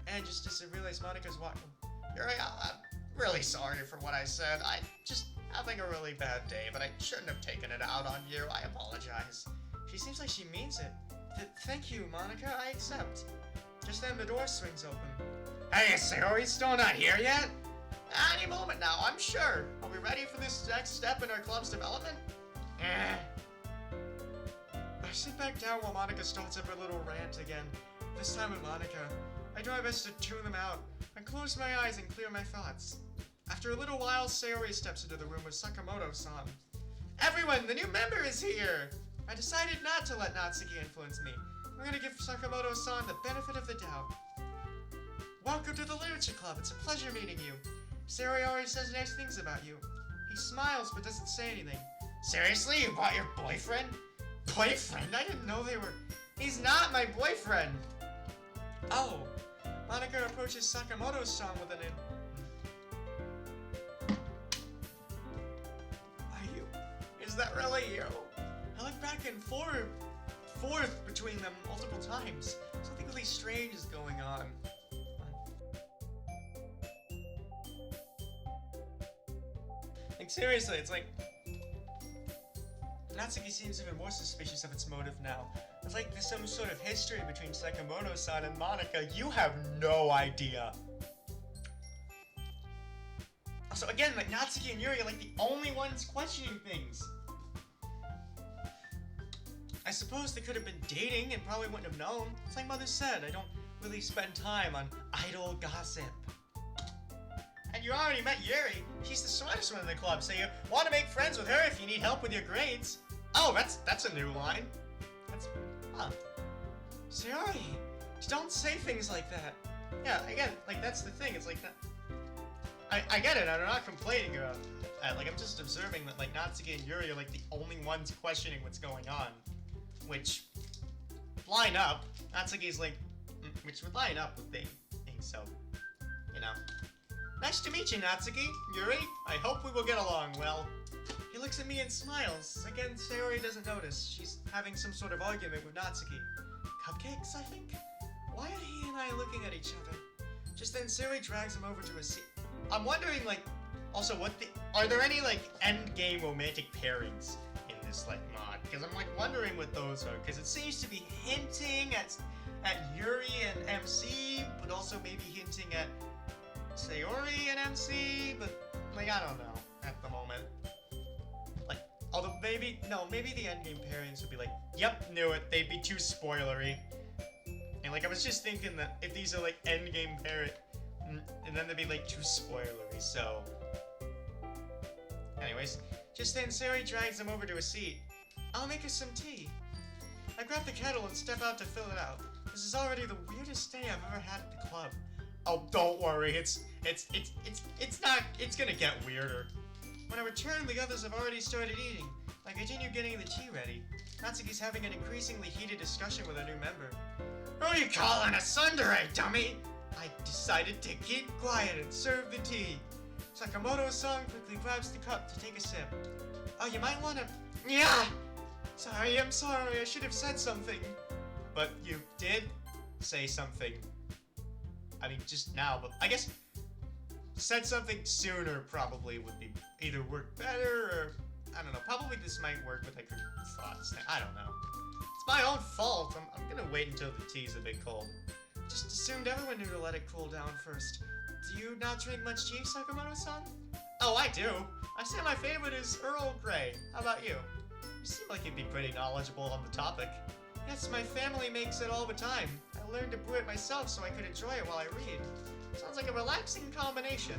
and just as I realize Monica's walking. Yuri, I'm really sorry for what I said. I just having a really bad day, but I shouldn't have taken it out on you. I apologize. She seems like she means it. Thank you, Monica. I accept. Just then the door swings open. Hey, Sayori's still not here yet? Any moment now, I'm sure. Are we ready for this next step in our club's development? I sit back down while Monica starts up her little rant again. This time with Monica. I do my best to tune them out. I close my eyes and clear my thoughts. After a little while, Sayori steps into the room with Sakamoto-san. Everyone, the new member is here! I decided not to let Natsuki influence me. I'm gonna give Sakamoto-san the benefit of the doubt. Welcome to the Literature Club. It's a pleasure meeting you. Sayori always says nice things about you. He smiles but doesn't say anything. Seriously? You brought your boyfriend? Boyfriend? I didn't know they were... He's not my boyfriend! Oh. Monica approaches Sakamoto-san with an... Are you... Is that really you? I look back and forth between them multiple times. Something really strange is going on. Like, seriously, it's like... Natsuki seems even more suspicious of its motive now. It's like there's some sort of history between Sakamoto-san and Monica. You have no idea. Also, again, like, Natsuki and Yuri are like the only ones questioning things. I suppose they could have been dating and probably wouldn't have known. It's like Mother said, I don't really spend time on idle gossip. And you already met Yuri. She's the smartest one in the club, so you want to make friends with her if you need help with your grades. Oh, that's a new line. Sayori, don't say things like that. Yeah, again, like, that's the thing, it's like, I get it, I'm not complaining about that, like, I'm just observing that, like, Natsuki and Yuri are, like, the only ones questioning what's going on, which line up. Natsuki's like, which would line up with things, so, you know. Nice to meet you, Natsuki. Yuri, I hope we will get along well. He looks at me and smiles. Again, Sayori doesn't notice. She's having some sort of argument with Natsuki. Cupcakes, I think? Why are he and I looking at each other? Just then, Sayori drags him over to a seat. I'm wondering, like, also are there any, like, endgame romantic pairings in this, like, mod? Because I'm, like, wondering what those are. Because it seems to be hinting at Yuri and MC, but also maybe hinting at Sayori and MC, but, like, I don't know at the moment. Like, although maybe the endgame pairings would be like, yep, knew it, they'd be too spoilery. And, like, I was just thinking that if these are, like, endgame pairings, and then they'd be, like, too spoilery, so. Anyways, just then Sayori drags him over to a seat. I'll make us some tea. I grab the kettle and step out to fill it out. This is already the weirdest day I've ever had at the club. Oh, don't worry, it's gonna get weirder. When I return, the others have already started eating. I continue getting the tea ready. Natsuki's having an increasingly heated discussion with a new member. Who are you calling a tsundere, dummy? I decided to keep quiet and serve the tea. Sakamoto-san quickly grabs the cup to take a sip. Oh, you might wanna... Yeah! Sorry, I'm sorry, I should have said something. But you did say something. I mean, just now, but I guess said something sooner probably would be either work better or... I don't know, probably this might work with like her thoughts. I don't know. It's my own fault. I'm gonna wait until the tea's a bit cold. Just assumed everyone knew to let it cool down first. Do you not drink much tea, Sakamoto-san? Oh, I do. I say my favorite is Earl Grey. How about you? You seem like you'd be pretty knowledgeable on the topic. Yes, my family makes it all the time. I learned to brew it myself so I could enjoy it while I read. Sounds like a relaxing combination.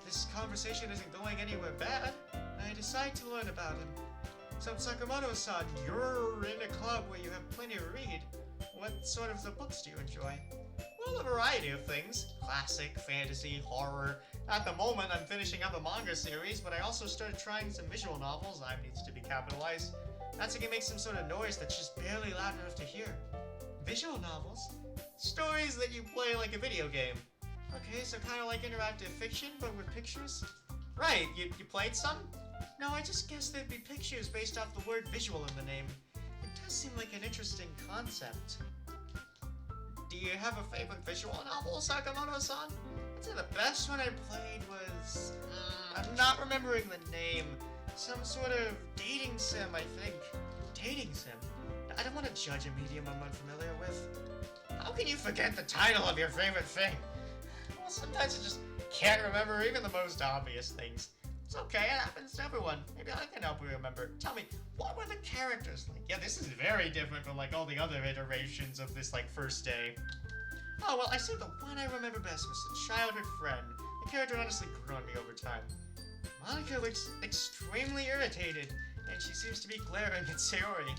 This conversation isn't going anywhere bad. I decide to learn about him. So, Sakamoto-san, you're in a club where you have plenty to read. What sort of the books do you enjoy? Well, a variety of things. Classic, fantasy, horror. At the moment, I'm finishing up a manga series, but I also started trying some visual novels. I needs to be capitalized. Natsuki makes some sort of noise that's just barely loud enough to hear. Visual novels? Stories that you play like a video game. Okay, so kind of like interactive fiction, but with pictures? Right, you played some? No, I just guessed there'd be pictures based off the word visual in the name. It does seem like an interesting concept. Do you have a favorite visual novel, Sakamoto-san? I'd say the best one I played was... I'm not remembering the name. Some sort of dating sim, I think. Dating sim? I don't want to judge a medium I'm unfamiliar with. How can you forget the title of your favorite thing? Well, sometimes I just can't remember even the most obvious things. It's okay, it happens to everyone. Maybe I can help you remember. Tell me, what were the characters like? Yeah, this is very different from like all the other iterations of this like first day. Oh, well, I say the one I remember best was the childhood friend. The character honestly grew on me over time. Monica looks extremely irritated, and she seems to be glaring at Sayori.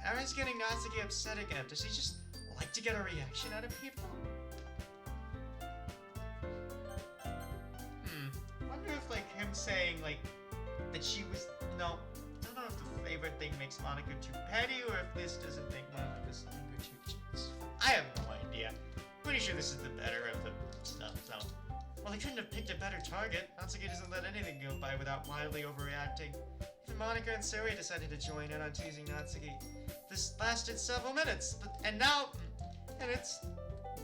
Aaron's getting Natsuki upset again. Does he just like to get a reaction out of people? I wonder if, like, him saying, like, that she was... No, I don't know if the favorite thing makes Monica too petty, or if this doesn't make Monica too cheeks. I have no idea. Pretty sure this is the better of the stuff, so... Well, they couldn't have picked a better target. Natsuki doesn't let anything go by without mildly overreacting. Even Monica and Sayori decided to join in on teasing Natsuki. This lasted several minutes, and it's...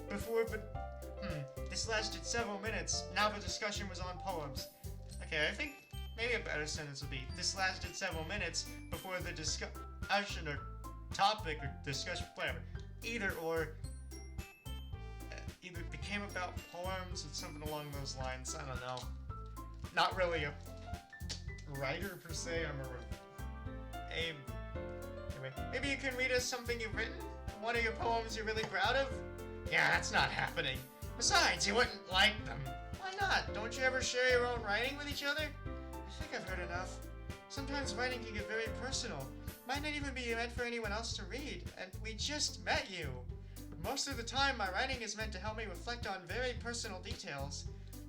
Before, but... This lasted several minutes. Now the discussion was on poems. Okay, I think maybe a better sentence would be, this lasted several minutes before the discussion or topic or discussion, whatever. Either became about poems or something along those lines. I don't know. Not really a writer per se. Anyway, maybe you can read us something you've written? One of your poems you're really proud of? Yeah, that's not happening. Besides, you wouldn't like them. Why not? Don't you ever share your own writing with each other? I think I've heard enough. Sometimes writing can get very personal. Might not even be meant for anyone else to read, and we just met you. Most of the time, my writing is meant to help me reflect on very personal details.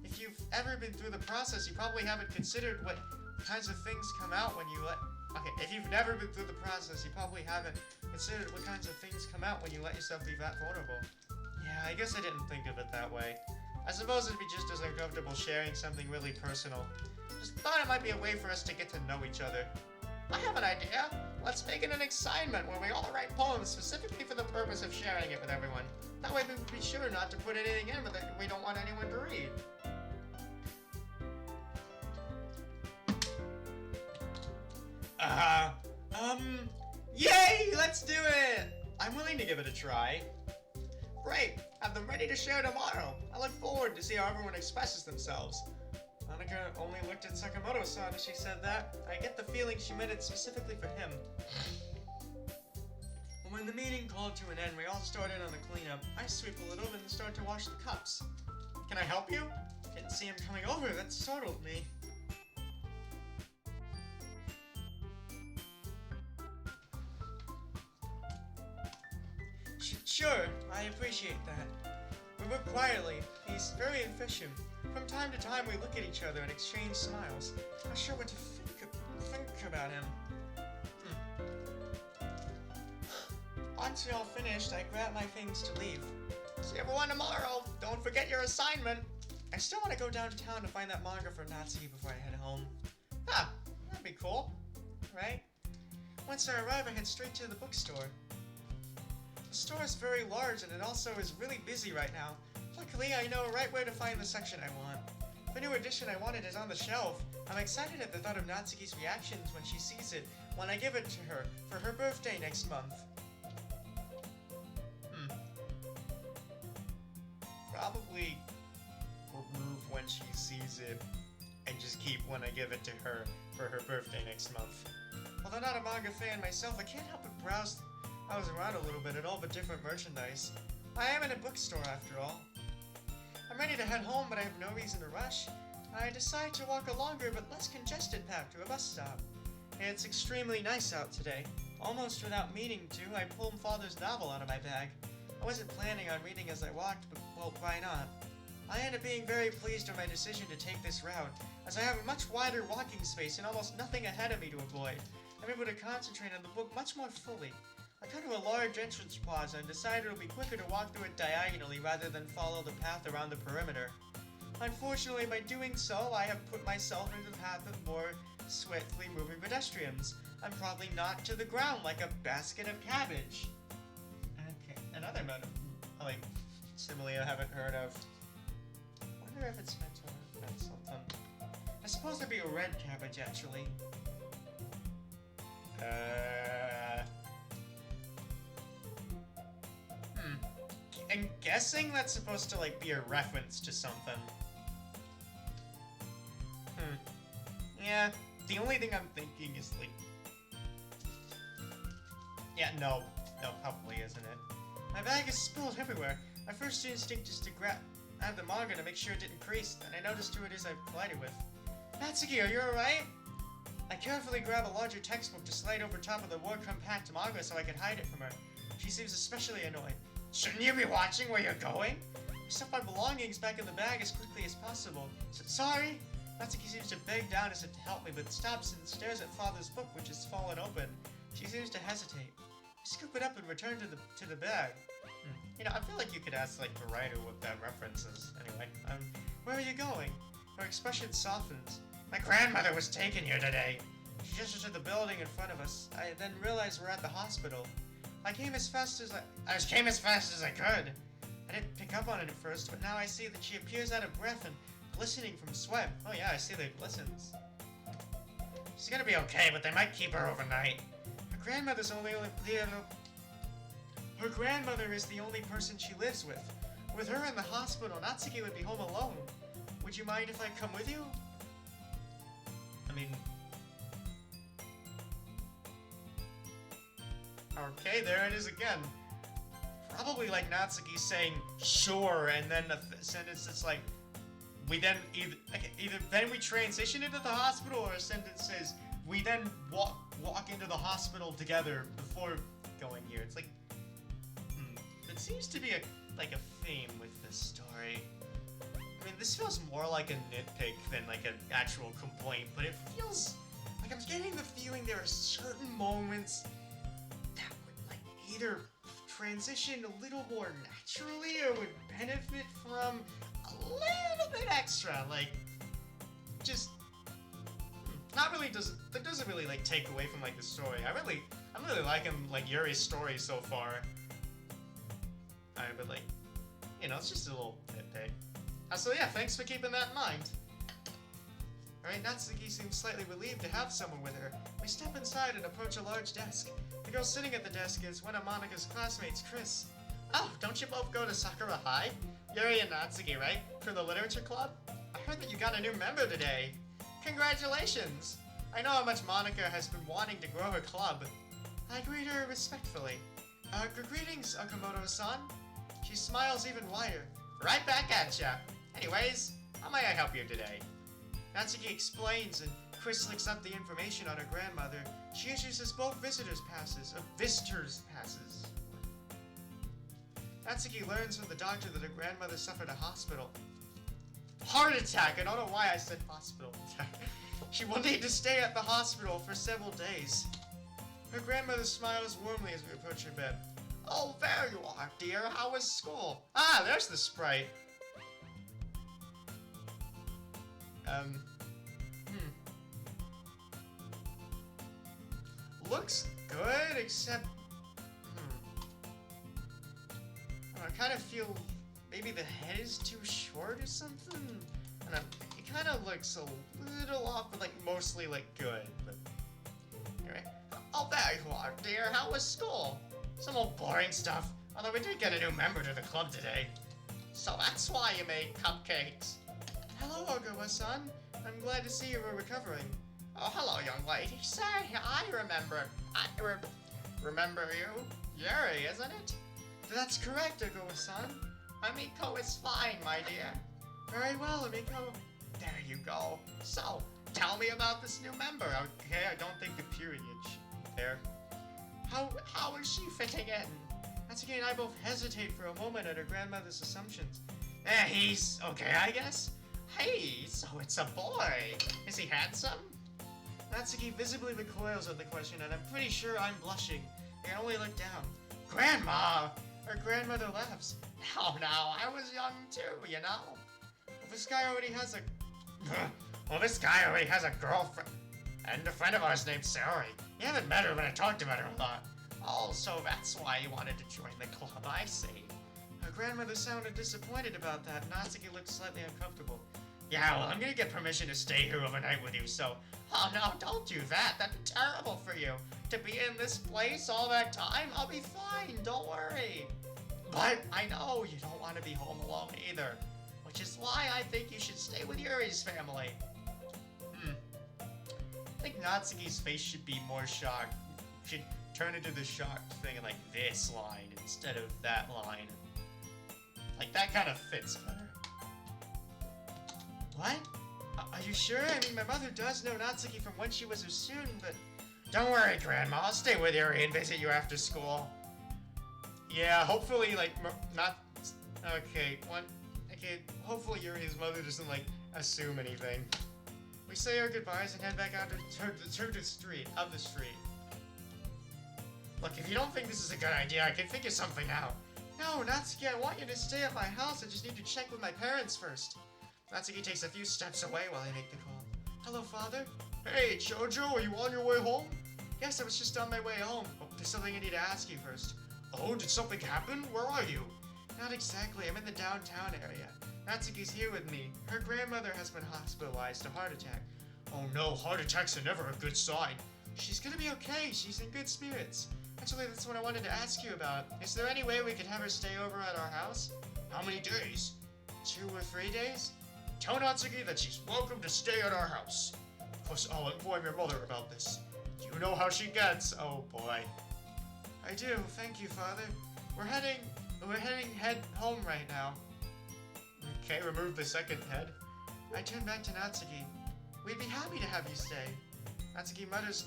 If you've ever been through the process, you probably haven't considered what kinds of things come out when you let... Okay, if you've never been through the process, you probably haven't considered what kinds of things come out when you let yourself be that vulnerable. Yeah, I guess I didn't think of it that way. I suppose it'd be just as uncomfortable sharing something really personal. Just thought it might be a way for us to get to know each other. I have an idea. Let's make it an assignment where we all write poems specifically for the purpose of sharing it with everyone. That way we will be sure not to put anything in that we don't want anyone to read. Yay! Let's do it! I'm willing to give it a try. Great! Have them ready to share tomorrow. I look forward to see how everyone expresses themselves. Monica only looked at Sakamoto-san as she said that. I get the feeling she meant it specifically for him. When the meeting called to an end, we all started on the cleanup. I sweep a little and start to wash the cups. Can I help you? Didn't see him coming over. That startled me. Sure, I appreciate that. We work quietly. He's very efficient. From time to time, we look at each other and exchange smiles. Not sure what to think about him. Once we all finished, I grabbed my things to leave. See everyone tomorrow. Don't forget your assignment. I still want to go downtown to find that manga for Natsuki before I head home. Ah, that'd be cool, right? Once I arrive, I head straight to the bookstore. The store is very large and it also is really busy right now. Luckily, I know right where to find the section I want. The new edition I wanted is on the shelf. I'm excited at the thought of Natsuki's reactions when she sees it when I give it to her for her birthday next month. Probably remove when she sees it and just keep when I give it to her for her birthday next month. Although not a manga fan myself, I can't help but browse around a little bit at all but different merchandise. I am in a bookstore after all. I'm ready to head home, but I have no reason to rush. I decide to walk a longer but less congested path to a bus stop. It's extremely nice out today. Almost without meaning to, I pulled Father's novel out of my bag. I wasn't planning on reading as I walked, but well, why not? I end up being very pleased with my decision to take this route, as I have a much wider walking space and almost nothing ahead of me to avoid. I'm able to concentrate on the book much more fully. I come to a large entrance plaza and decided it would be quicker to walk through it diagonally rather than follow the path around the perimeter. Unfortunately, by doing so, I have put myself into the path of more swiftly moving pedestrians. I'm probably knocked to the ground like a basket of cabbage. Okay, another simile I haven't heard of. I wonder if it's meant to mean something. I suppose there'd be a red cabbage, actually. I'm guessing that's supposed to, be a reference to something. Yeah, the only thing I'm thinking is, yeah, no, probably isn't it. My bag is spilled everywhere. My first instinct is to grab the manga to make sure it didn't crease, and I noticed who it is I've collided with. Natsuki, are you alright? I carefully grab a larger textbook to slide over top of the more compact manga so I could hide it from her. She seems especially annoyed. Shouldn't you be watching where you're going? I stuff my belongings back in the bag as quickly as possible. Sorry? Natsuki seems to beg down as if to help me, but stops and stares at Father's book, which has fallen open. She seems to hesitate. I scoop it up and return to the bag. You know, I feel like you could ask, the writer what that reference is. Anyway, where are you going? Her expression softens. My grandmother was taken here today. She gestures to the building in front of us. I then realize we're at the hospital. I came as fast as I could. I didn't pick up on it at first, but now I see that she appears out of breath and glistening from sweat. Oh yeah, I see that it glistens. She's gonna be okay, but they might keep her overnight. Her grandmother is the only person she lives with. With her in the hospital, Natsuki would be home alone. Would you mind if I come with you? I mean... Okay, there it is again. Probably Natsuki saying, sure, and then a sentence that's we then either then we transition into the hospital, or a sentence says, we then walk into the hospital together before going here. It's like, it seems to be a theme with this story. I mean, this feels more like a nitpick than like an actual complaint, but it feels like I'm getting the feeling there are certain moments that would like either transition a little more naturally or would benefit from a little bit extra, like just not really doesn't really like take away from like the story. I'm really liking like Yuri's story so far. But like, you know, it's just a little nitpick. So yeah, thanks for keeping that in mind. Alright, Natsuki seems slightly relieved to have someone with her. We step inside and approach a large desk. The girl sitting at the desk is one of Monika's classmates, Chris. Oh, don't you both go to Sakura High? Yuri and Natsuki, right? For the literature club? I heard that you got a new member today. Congratulations! I know how much Monika has been wanting to grow her club. I greet her respectfully. Greetings, Okamoto-san. She smiles even wider. Right back at ya. Anyways, how may I help you today? Natsuki explains, and Chris looks up the information on her grandmother. She issues us both visitors' passes. Natsuki learns from the doctor that her grandmother suffered a heart attack. I don't know why I said hospital. She will need to stay at the hospital for several days. Her grandmother smiles warmly as we approach her bed. Oh, there you are, dear. How was school? Ah, there's the sprite. Looks good, except... I kind of feel maybe the head is too short or something. And it kind of looks a little off, but like mostly like good. But anyway, oh, there you are, dear. How was school? Some old boring stuff. Although we did get a new member to the club today. So that's why you made cupcakes. Hello, Ogawa-san. I'm glad to see you were recovering. Oh, hello, young lady. Say, I remember you. Yuri, isn't it? That's correct, Ogawa-san. Amiko is fine, my dear. Very well, Amiko. There you go. So, tell me about this new member. Okay, I don't think the period should be there. How is she fitting in? Natsuki and I both hesitate for a moment at her grandmother's assumptions. He's okay, I guess. Hey, so it's a boy. Is he handsome? Natsuki visibly recoils at the question, and I'm pretty sure I'm blushing. I can only look down. Grandma! Her grandmother laughs. No, I was young too, you know. Well, this guy already has a girlfriend. And a friend of ours named Saori. You haven't met her, but I talked about her a lot. Oh, so that's why you wanted to join the club, I see. Her grandmother sounded disappointed about that, and Natsuki looked slightly uncomfortable. Yeah, well, I'm gonna get permission to stay here overnight with you, so... Oh, no, don't do that. That'd be terrible for you. To be in this place all that time, I'll be fine, don't worry. But I know you don't want to be home alone either, which is why I think you should stay with Yuri's family. I think Natsuki's face should be more shocked. Should turn into the shocked thing in like this line instead of that line. Like that kind of fits better. What? Are you sure? I mean, my mother does know Natsuki from when she was her student, but... Don't worry, Grandma. I'll stay with Yuri and visit you after school. Yeah, hopefully, like, not... Okay, hopefully Yuri's mother doesn't, like, assume anything. We say our goodbyes and head back out to the street. Look, if you don't think this is a good idea, I can figure something out. No, Natsuki, I want you to stay at my house. I just need to check with my parents first. Natsuki takes a few steps away while I make the call. Hello, Father? Hey, Chojo, are you on your way home? Yes, I was just on my way home. Oh, there's something I need to ask you first. Oh, did something happen? Where are you? Not exactly. I'm in the downtown area. Natsuki's here with me. Her grandmother has been hospitalized to heart attack. Oh no, heart attacks are never a good sign. She's gonna be okay. She's in good spirits. Actually, that's what I wanted to ask you about. Is there any way we could have her stay over at our house? How many days? 2 or 3 days? Tell Natsuki that she's welcome to stay at our house. Of course, I'll inform your mother about this. You know how she gets. Oh boy. I do. Thank you, Father. We're heading home right now. Okay, remove the second head. I turn back to Natsuki. We'd be happy to have you stay. Natsuki mutters,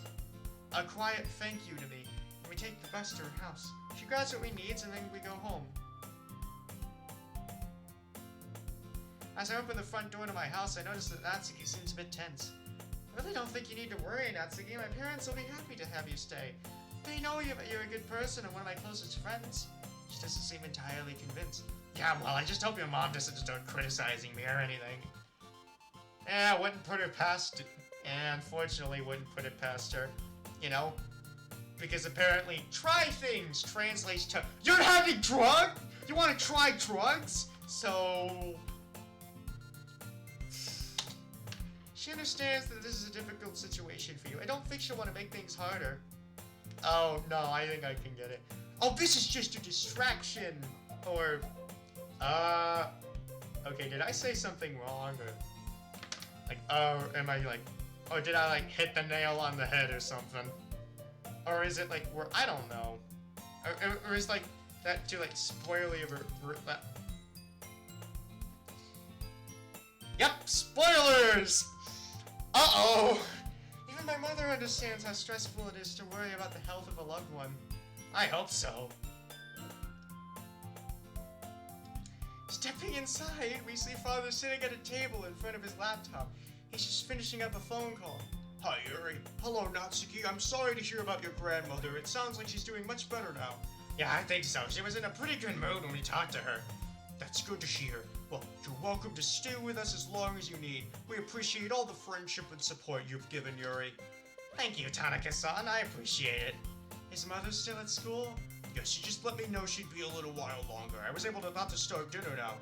a quiet thank you to me, and we take the bus to her house. She grabs what we need, and then we go home. As I open the front door to my house, I notice that Natsuki seems a bit tense. I really don't think you need to worry, Natsuki. My parents will be happy to have you stay. They know you're a good person and one of my closest friends. She doesn't seem entirely convinced. Yeah, well, I just hope your mom doesn't start criticizing me or anything. I wouldn't put her past it. And unfortunately wouldn't put it past her. You know? Because apparently, try things translates to, you're having drugs? You want to try drugs? So... she understands that this is a difficult situation for you. I don't think she'll want to make things harder. Oh, no, I think I can get it. Oh, this is just a distraction! Or... okay, did I say something wrong, or... like, oh, am I, like... or did I, like, hit the nail on the head or something? Or is it, like, where... I don't know. Or is, like, that too, like, spoilery of that... Yep, spoilers! Uh-oh! Even my mother understands how stressful it is to worry about the health of a loved one. I hope so. Stepping inside, we see Father sitting at a table in front of his laptop. He's just finishing up a phone call. Hi, Yuri. Hello, Natsuki. I'm sorry to hear about your grandmother. It sounds like she's doing much better now. Yeah, I think so. She was in a pretty good mood when we talked to her. That's good to hear. Well, you're welcome to stay with us as long as you need. We appreciate all the friendship and support you've given, Yuri. Thank you, Tanaka-san. I appreciate it. Is Mother still at school? Yes, she just let me know she'd be a little while longer. I was able to not to start dinner now.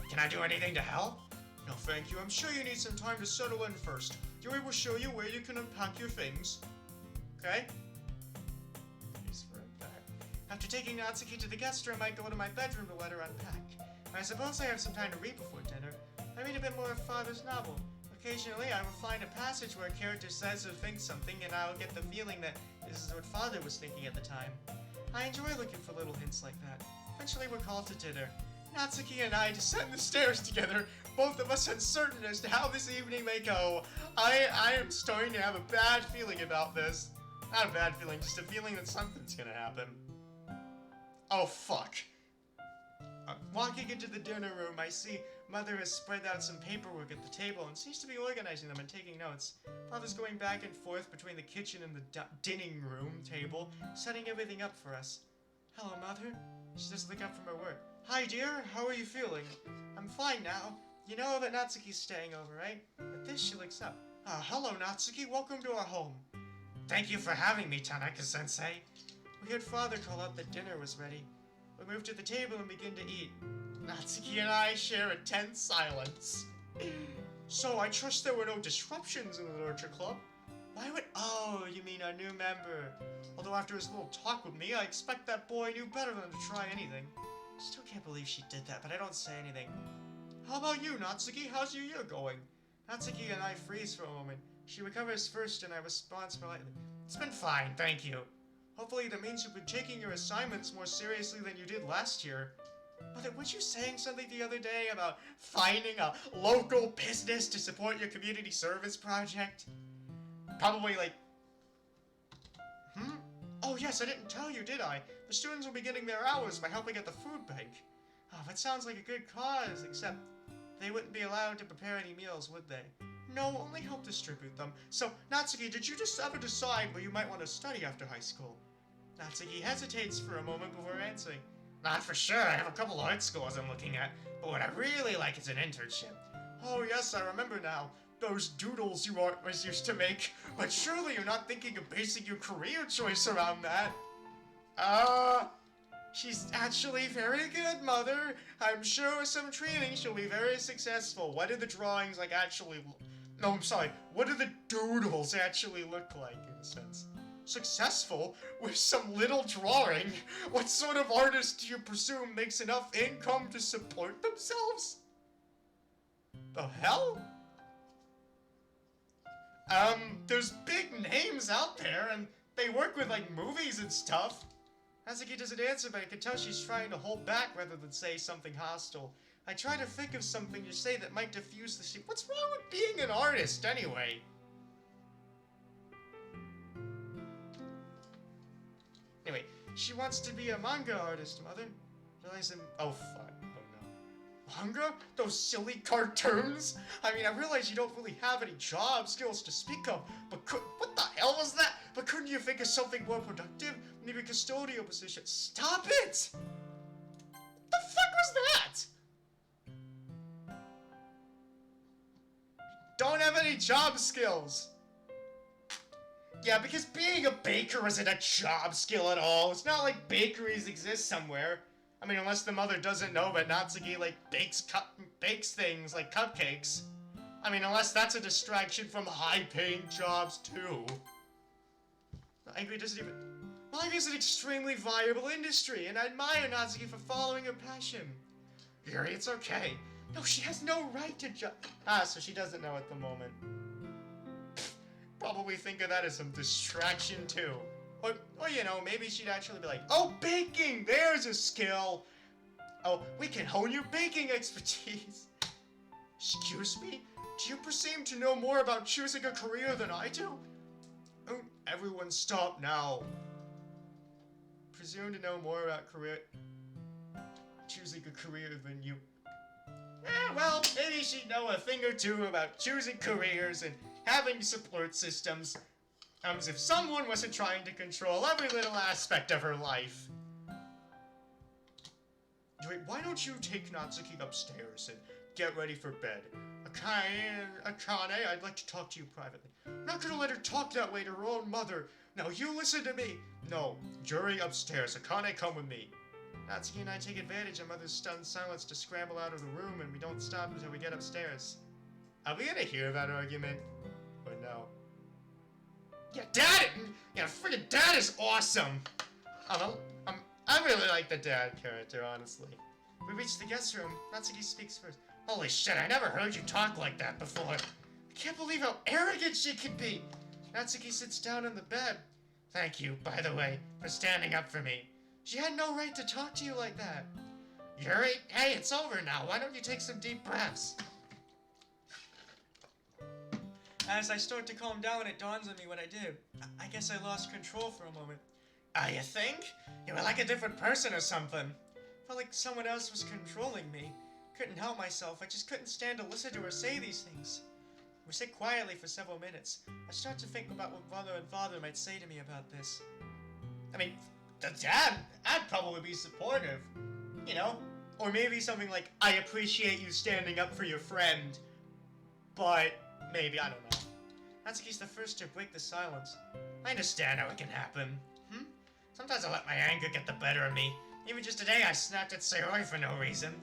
Can I do anything to help? No, thank you. I'm sure you need some time to settle in first. Yuri will show you where you can unpack your things. Okay? After taking Natsuki to the guest room, I go to my bedroom to let her unpack. I suppose I have some time to read before dinner. I read a bit more of Father's novel. Occasionally, I will find a passage where a character says or thinks something, and I will get the feeling that this is what Father was thinking at the time. I enjoy looking for little hints like that. Eventually, we're called to dinner. Natsuki and I descend the stairs together, both of us uncertain as to how this evening may go. I am starting to have a bad feeling about this. Not a bad feeling, just a feeling that something's gonna happen. Oh, fuck. Walking into the dinner room, I see Mother has spread out some paperwork at the table and seems to be organizing them and taking notes. Father's going back and forth between the kitchen and the dining room table, setting everything up for us. Hello, Mother. She just looked up from her work. Hi, dear. How are you feeling? I'm fine now. You know that Natsuki's staying over, right? At this, she looks up. Hello, Natsuki. Welcome to our home. Thank you for having me, Tanaka-sensei. We heard Father call out that dinner was ready. We move to the table and begin to eat. Natsuki and I share a tense silence. So, I trust there were no disruptions in the Literature Club? Why would— oh, you mean our new member. Although after his little talk with me, I expect that boy knew better than to try anything. Still can't believe she did that, but I don't say anything. How about you, Natsuki? How's your year going? Natsuki and I freeze for a moment. She recovers first and I respond politely. It's been fine, thank you. Hopefully that means you've been taking your assignments more seriously than you did last year. Mother, weren't you saying something the other day about finding a local business to support your community service project? Probably like... Oh yes, I didn't tell you, did I? The students will be getting their hours by helping at the food bank. Oh, that sounds like a good cause, except they wouldn't be allowed to prepare any meals, would they? No, only help distribute them. So, Natsuki, did you just ever decide where you might want to study after high school? Natsuki hesitates for a moment before answering. Not for sure, I have a couple art schools I'm looking at, but what I really like is an internship. Oh yes, I remember now. Those doodles you always used to make. But surely you're not thinking of basing your career choice around that. She's actually very good, Mother. I'm sure with some training she'll be very successful. What do the drawings like actually... No, I'm sorry. What do the doodles actually look like, in a sense? Successful? With some little drawing? What sort of artist do you presume makes enough income to support themselves? The hell? There's big names out there, and they work with, like, movies and stuff. Natsuki doesn't answer, but I can tell she's trying to hold back rather than say something hostile. I try to think of something to say that might diffuse the shit. What's wrong with being an artist, anyway? She wants to be a manga artist, Mother. Realizing, oh fuck, oh no. Manga? Those silly cartoons? I mean, I realize you don't really have any job skills to speak of, but what the hell was that? But couldn't you think of something more productive? Maybe a custodial position. Stop it! What the fuck was that? Don't have any job skills. Yeah, because being a baker isn't a job skill at all. It's not like bakeries exist somewhere. I mean, unless the mother doesn't know that Natsuki, like, bakes things like cupcakes. I mean, unless that's a distraction from high-paying jobs, too. Angry doesn't even... Well, it's an extremely viable industry, and I admire Natsuki for following her passion. Yuri, it's okay. No, she has no right to so she doesn't know at the moment. Probably think of that as some distraction, too. Or, you know, maybe she'd actually be like, oh, baking! There's a skill! Oh, we can hone your baking expertise. Excuse me? Do you presume to know more about choosing a career than I do? Oh, everyone stop now. Presume to know more about choosing a career than you. Well, maybe she'd know a thing or two about choosing careers and having support systems. As if someone wasn't trying to control every little aspect of her life. Wait, why don't you take Natsuki upstairs and get ready for bed? Akane, I'd like to talk to you privately. I'm not gonna let her talk that way to her own mother. Now you listen to me. No, Yuri upstairs. Akane, come with me. Natsuki and I take advantage of Mother's stunned silence to scramble out of the room, and we don't stop until we get upstairs. Are we gonna hear that argument? Or no? Yeah, friggin' Dad is awesome! I really like the Dad character, honestly. We reach the guest room. Natsuki speaks first. Holy shit, I never heard you talk like that before. I can't believe how arrogant she could be! Natsuki sits down on the bed. Thank you, by the way, for standing up for me. She had no right to talk to you like that. Yuri, hey, it's over now. Why don't you take some deep breaths? As I start to calm down, it dawns on me what I did. I guess I lost control for a moment. You think? You were like a different person or something. Felt like someone else was controlling me. Couldn't help myself. I just couldn't stand to listen to her say these things. We sit quietly for several minutes. I start to think about what Mother and Father might say to me about this. I mean, the Dad, I'd probably be supportive. You know? Or maybe something like, I appreciate you standing up for your friend. But, maybe, I don't know. Natsuki's the first to break the silence. I understand how it can happen. Sometimes I let my anger get the better of me. Even just today, I snapped at Sayori for no reason.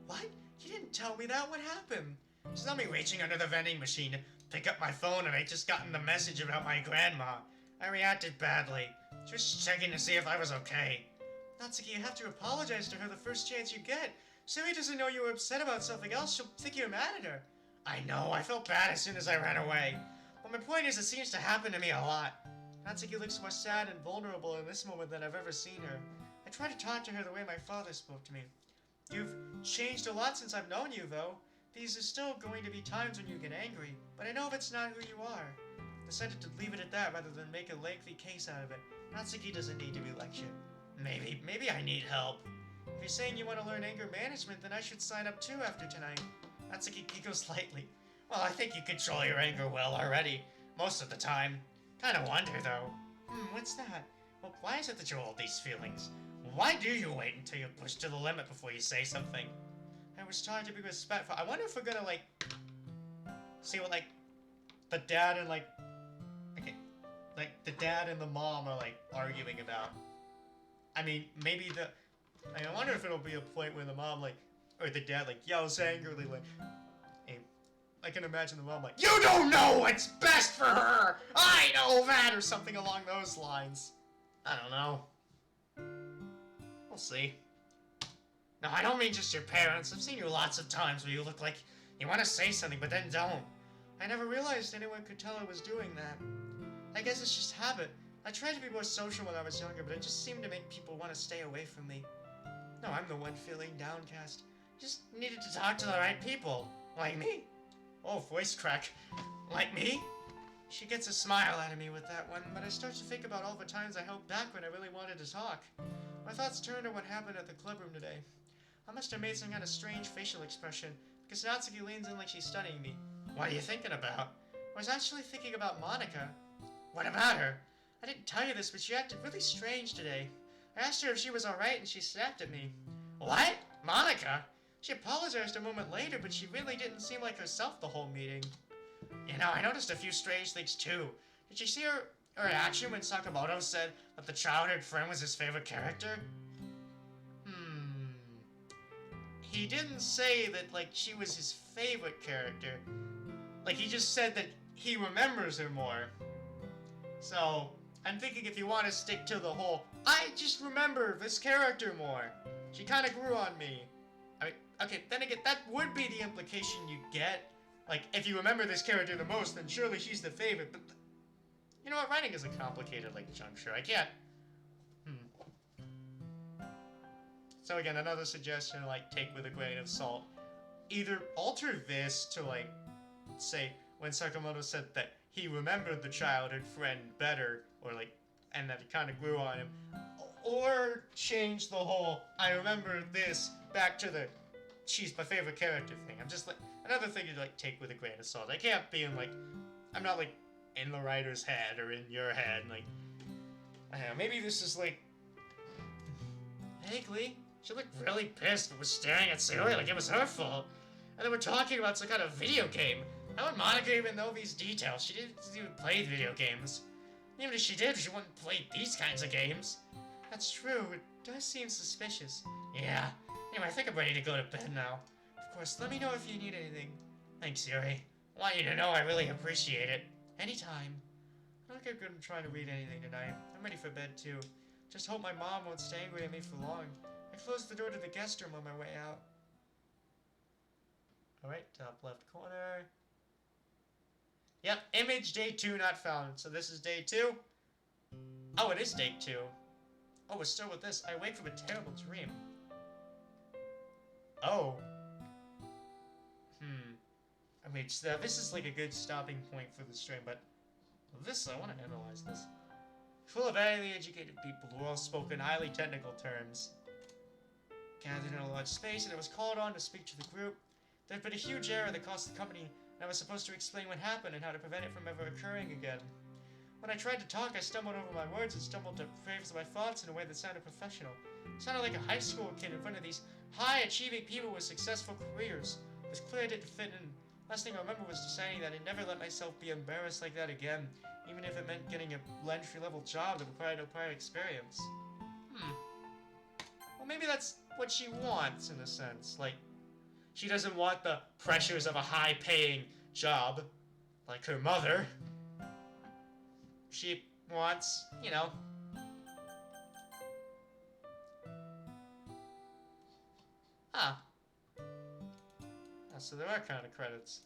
What? You didn't tell me that? What happened? She saw me reaching under the vending machine to pick up my phone, and I just gotten the message about my grandma. I reacted badly. She was checking to see if I was okay. Natsuki, you have to apologize to her the first chance you get. Sayori doesn't know you were upset about something else. She'll think you're mad at her. I know. I felt bad as soon as I ran away. But my point is, it seems to happen to me a lot. Natsuki looks more sad and vulnerable in this moment than I've ever seen her. I try to talk to her the way my father spoke to me. You've changed a lot since I've known you, though. These are still going to be times when you get angry, but I know that's not who you are. Decided to leave it at that rather than make a lengthy case out of it. Natsuki doesn't need to be lectured. Maybe I need help. If you're saying you want to learn anger management, then I should sign up too after tonight. Natsuki giggles lightly. Well, I think you control your anger well already. Most of the time. Kinda wonder, though. What's that? Well, why is it that you hold these feelings? Why do you wait until you're pushed to the limit before you say something? I was trying to be respectful. I wonder if we're gonna, like, see what, like, the dad and, like, the dad and the mom are, like, arguing about. I mean, maybe I wonder if it'll be a point where the mom, like, or the dad, like, yells angrily, like, I can imagine the mom like, you don't know what's best for her! I know that! Or something along those lines. I don't know. We'll see. No, I don't mean just your parents. I've seen you lots of times where you look like you want to say something, but then don't. I never realized anyone could tell I was doing that. I guess it's just habit. I tried to be more social when I was younger, but it just seemed to make people want to stay away from me. No, I'm the one feeling downcast. Just needed to talk to the right people. Like me. Oh, voice crack. Like me? She gets a smile out of me with that one, but I start to think about all the times I held back when I really wanted to talk. My thoughts turn to what happened at the clubroom today. I must have made some kind of strange facial expression, because Natsuki leans in like she's studying me. What are you thinking about? I was actually thinking about Monica. What about her? I didn't tell you this, but she acted really strange today. I asked her if she was alright, and she snapped at me. What? Monica? She apologized a moment later, but she really didn't seem like herself the whole meeting. You know, I noticed a few strange things too. Did you see her reaction when Sakamoto said that the childhood friend was his favorite character? He didn't say that, like, she was his favorite character. Like, he just said that he remembers her more. So, I'm thinking if you want to stick to the whole, I just remember this character more. She kind of grew on me. I mean, okay, then again, that would be the implication you get. Like, if you remember this character the most, then surely she's the favorite, but... You know what, writing is a complicated, like, juncture. I can't... So again, another suggestion, like, take with a grain of salt. Either alter this to, like, say, when Sakamoto said that he remembered the childhood friend better, or, like, and that it kind of grew on him, or change the whole, I remember this, back to the, she's my favorite character thing. I'm just, like, another thing to, like, take with a grain of salt. I can't be in, like, I'm not, like, in the writer's head, or in your head, like, I don't know, maybe this is, like, vaguely. She looked really pissed and was staring at Sayori like it was her fault. And they were talking about some kind of video game. How would Monica even know these details? She didn't even play video games. Even if she did, she wouldn't play these kinds of games. That's true. It does seem suspicious. Yeah. Anyway, I think I'm ready to go to bed now. Of course, let me know if you need anything. Thanks, Sayori. I want you to know I really appreciate it. Anytime. I don't think I'm trying to read anything tonight. I'm ready for bed, too. Just hope my mom won't stay angry at me for long. I closed the door to the guest room on my way out. Alright, top left corner. Yep, image day 2 not found. So this is day 2? Oh, it is day 2. Oh, we're still with this. I wake from a terrible dream. Oh. I mean, this is like a good stopping point for the stream, but this, I want to analyze this. Full of highly educated people who all spoke in highly technical terms. Gathered in a large space, and I was called on to speak to the group. There had been a huge error that cost the company, and I was supposed to explain what happened and how to prevent it from ever occurring again. When I tried to talk, I stumbled over my words and stumbled to phrase my thoughts in a way that sounded professional. It sounded like a high school kid in front of these high-achieving people with successful careers. It was clear I didn't fit in. Last thing I remember was deciding that I'd never let myself be embarrassed like that again, even if it meant getting a entry-level job that required no prior experience. Well, maybe that's what she wants, in a sense. Like, she doesn't want the pressures of a high-paying job, like her mother. She wants, you know... So there are kind of credits.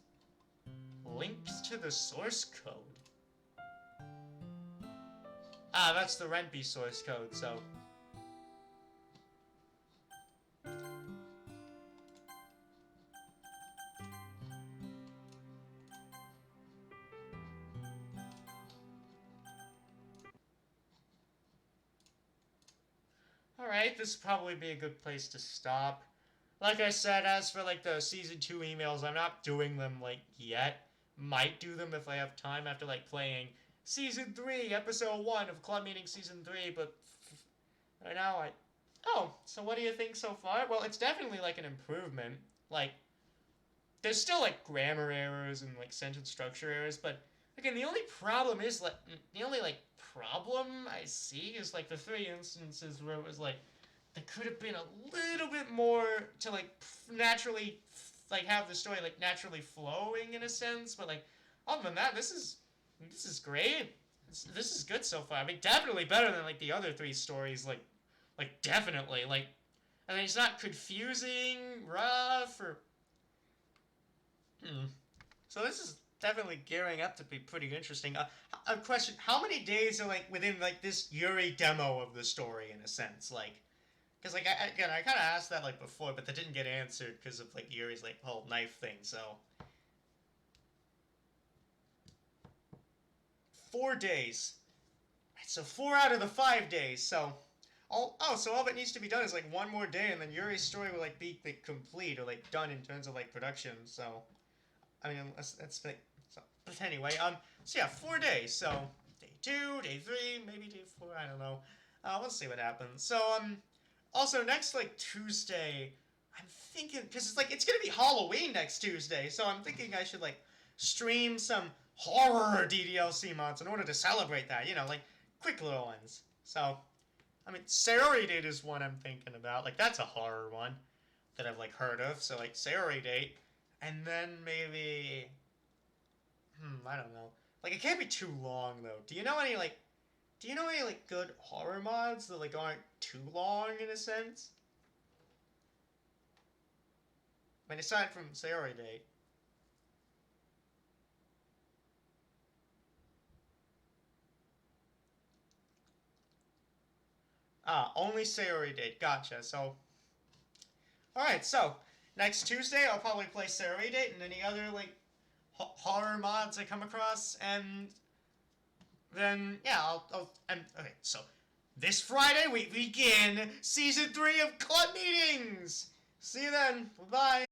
Links to the source code. That's the Renpy source code, so... Alright, this would probably be a good place to stop. Like I said, as for, like, the Season 2 emails, I'm not doing them, like, yet. Might do them if I have time after, like, playing Season 3, Episode 1 of Club Meeting Season 3, but right now Oh, so what do you think so far? Well, it's definitely, like, an improvement. Like, there's still, like, grammar errors and, like, sentence structure errors, but, again, the only problem is, like, problem I see is, like, the 3 instances where it was, like, there could have been a little bit more to, like, naturally, like, have the story, like, naturally flowing in a sense, but, like, other than that, this is great. This is good so far. I mean, definitely better than, like, the other 3 stories, like, definitely, like, I mean, it's not confusing, rough, or, So this is definitely gearing up to be pretty interesting. A question, how many days are, like, within, like, this Yuri demo of the story, in a sense, like, because, like, I kind of asked that, like, before, but that didn't get answered because of, like, Yuri's, like, whole knife thing, so. 4 days. Right, so 4 out of the 5 days. So, so all that needs to be done is like one more day, and then Yuri's story will like be like complete or like done in terms of like production. So, I mean, that's like. So, but anyway, so yeah, 4 days. So day 2, day 3, maybe day 4. I don't know. We'll see what happens. So, also next like Tuesday, I'm thinking because it's gonna be Halloween next Tuesday, so I'm thinking I should like stream some horror DDLC mods in order to celebrate that. You know, like quick little ones. So, I mean, Sayori Date is one I'm thinking about. Like that's a horror one that I've like heard of. So like Sayori Date, and then maybe, I don't know. Like it can't be too long though. Do you know any like good horror mods that like aren't too long in a sense? I mean, aside from Sayori Date. Only Sayori Date. Gotcha. So, alright, so, next Tuesday I'll probably play Sayori Date and any other, like, horror mods I come across, and then, yeah, okay, so, this Friday we begin Season 3 of Club Meetings! See you then. Bye-bye.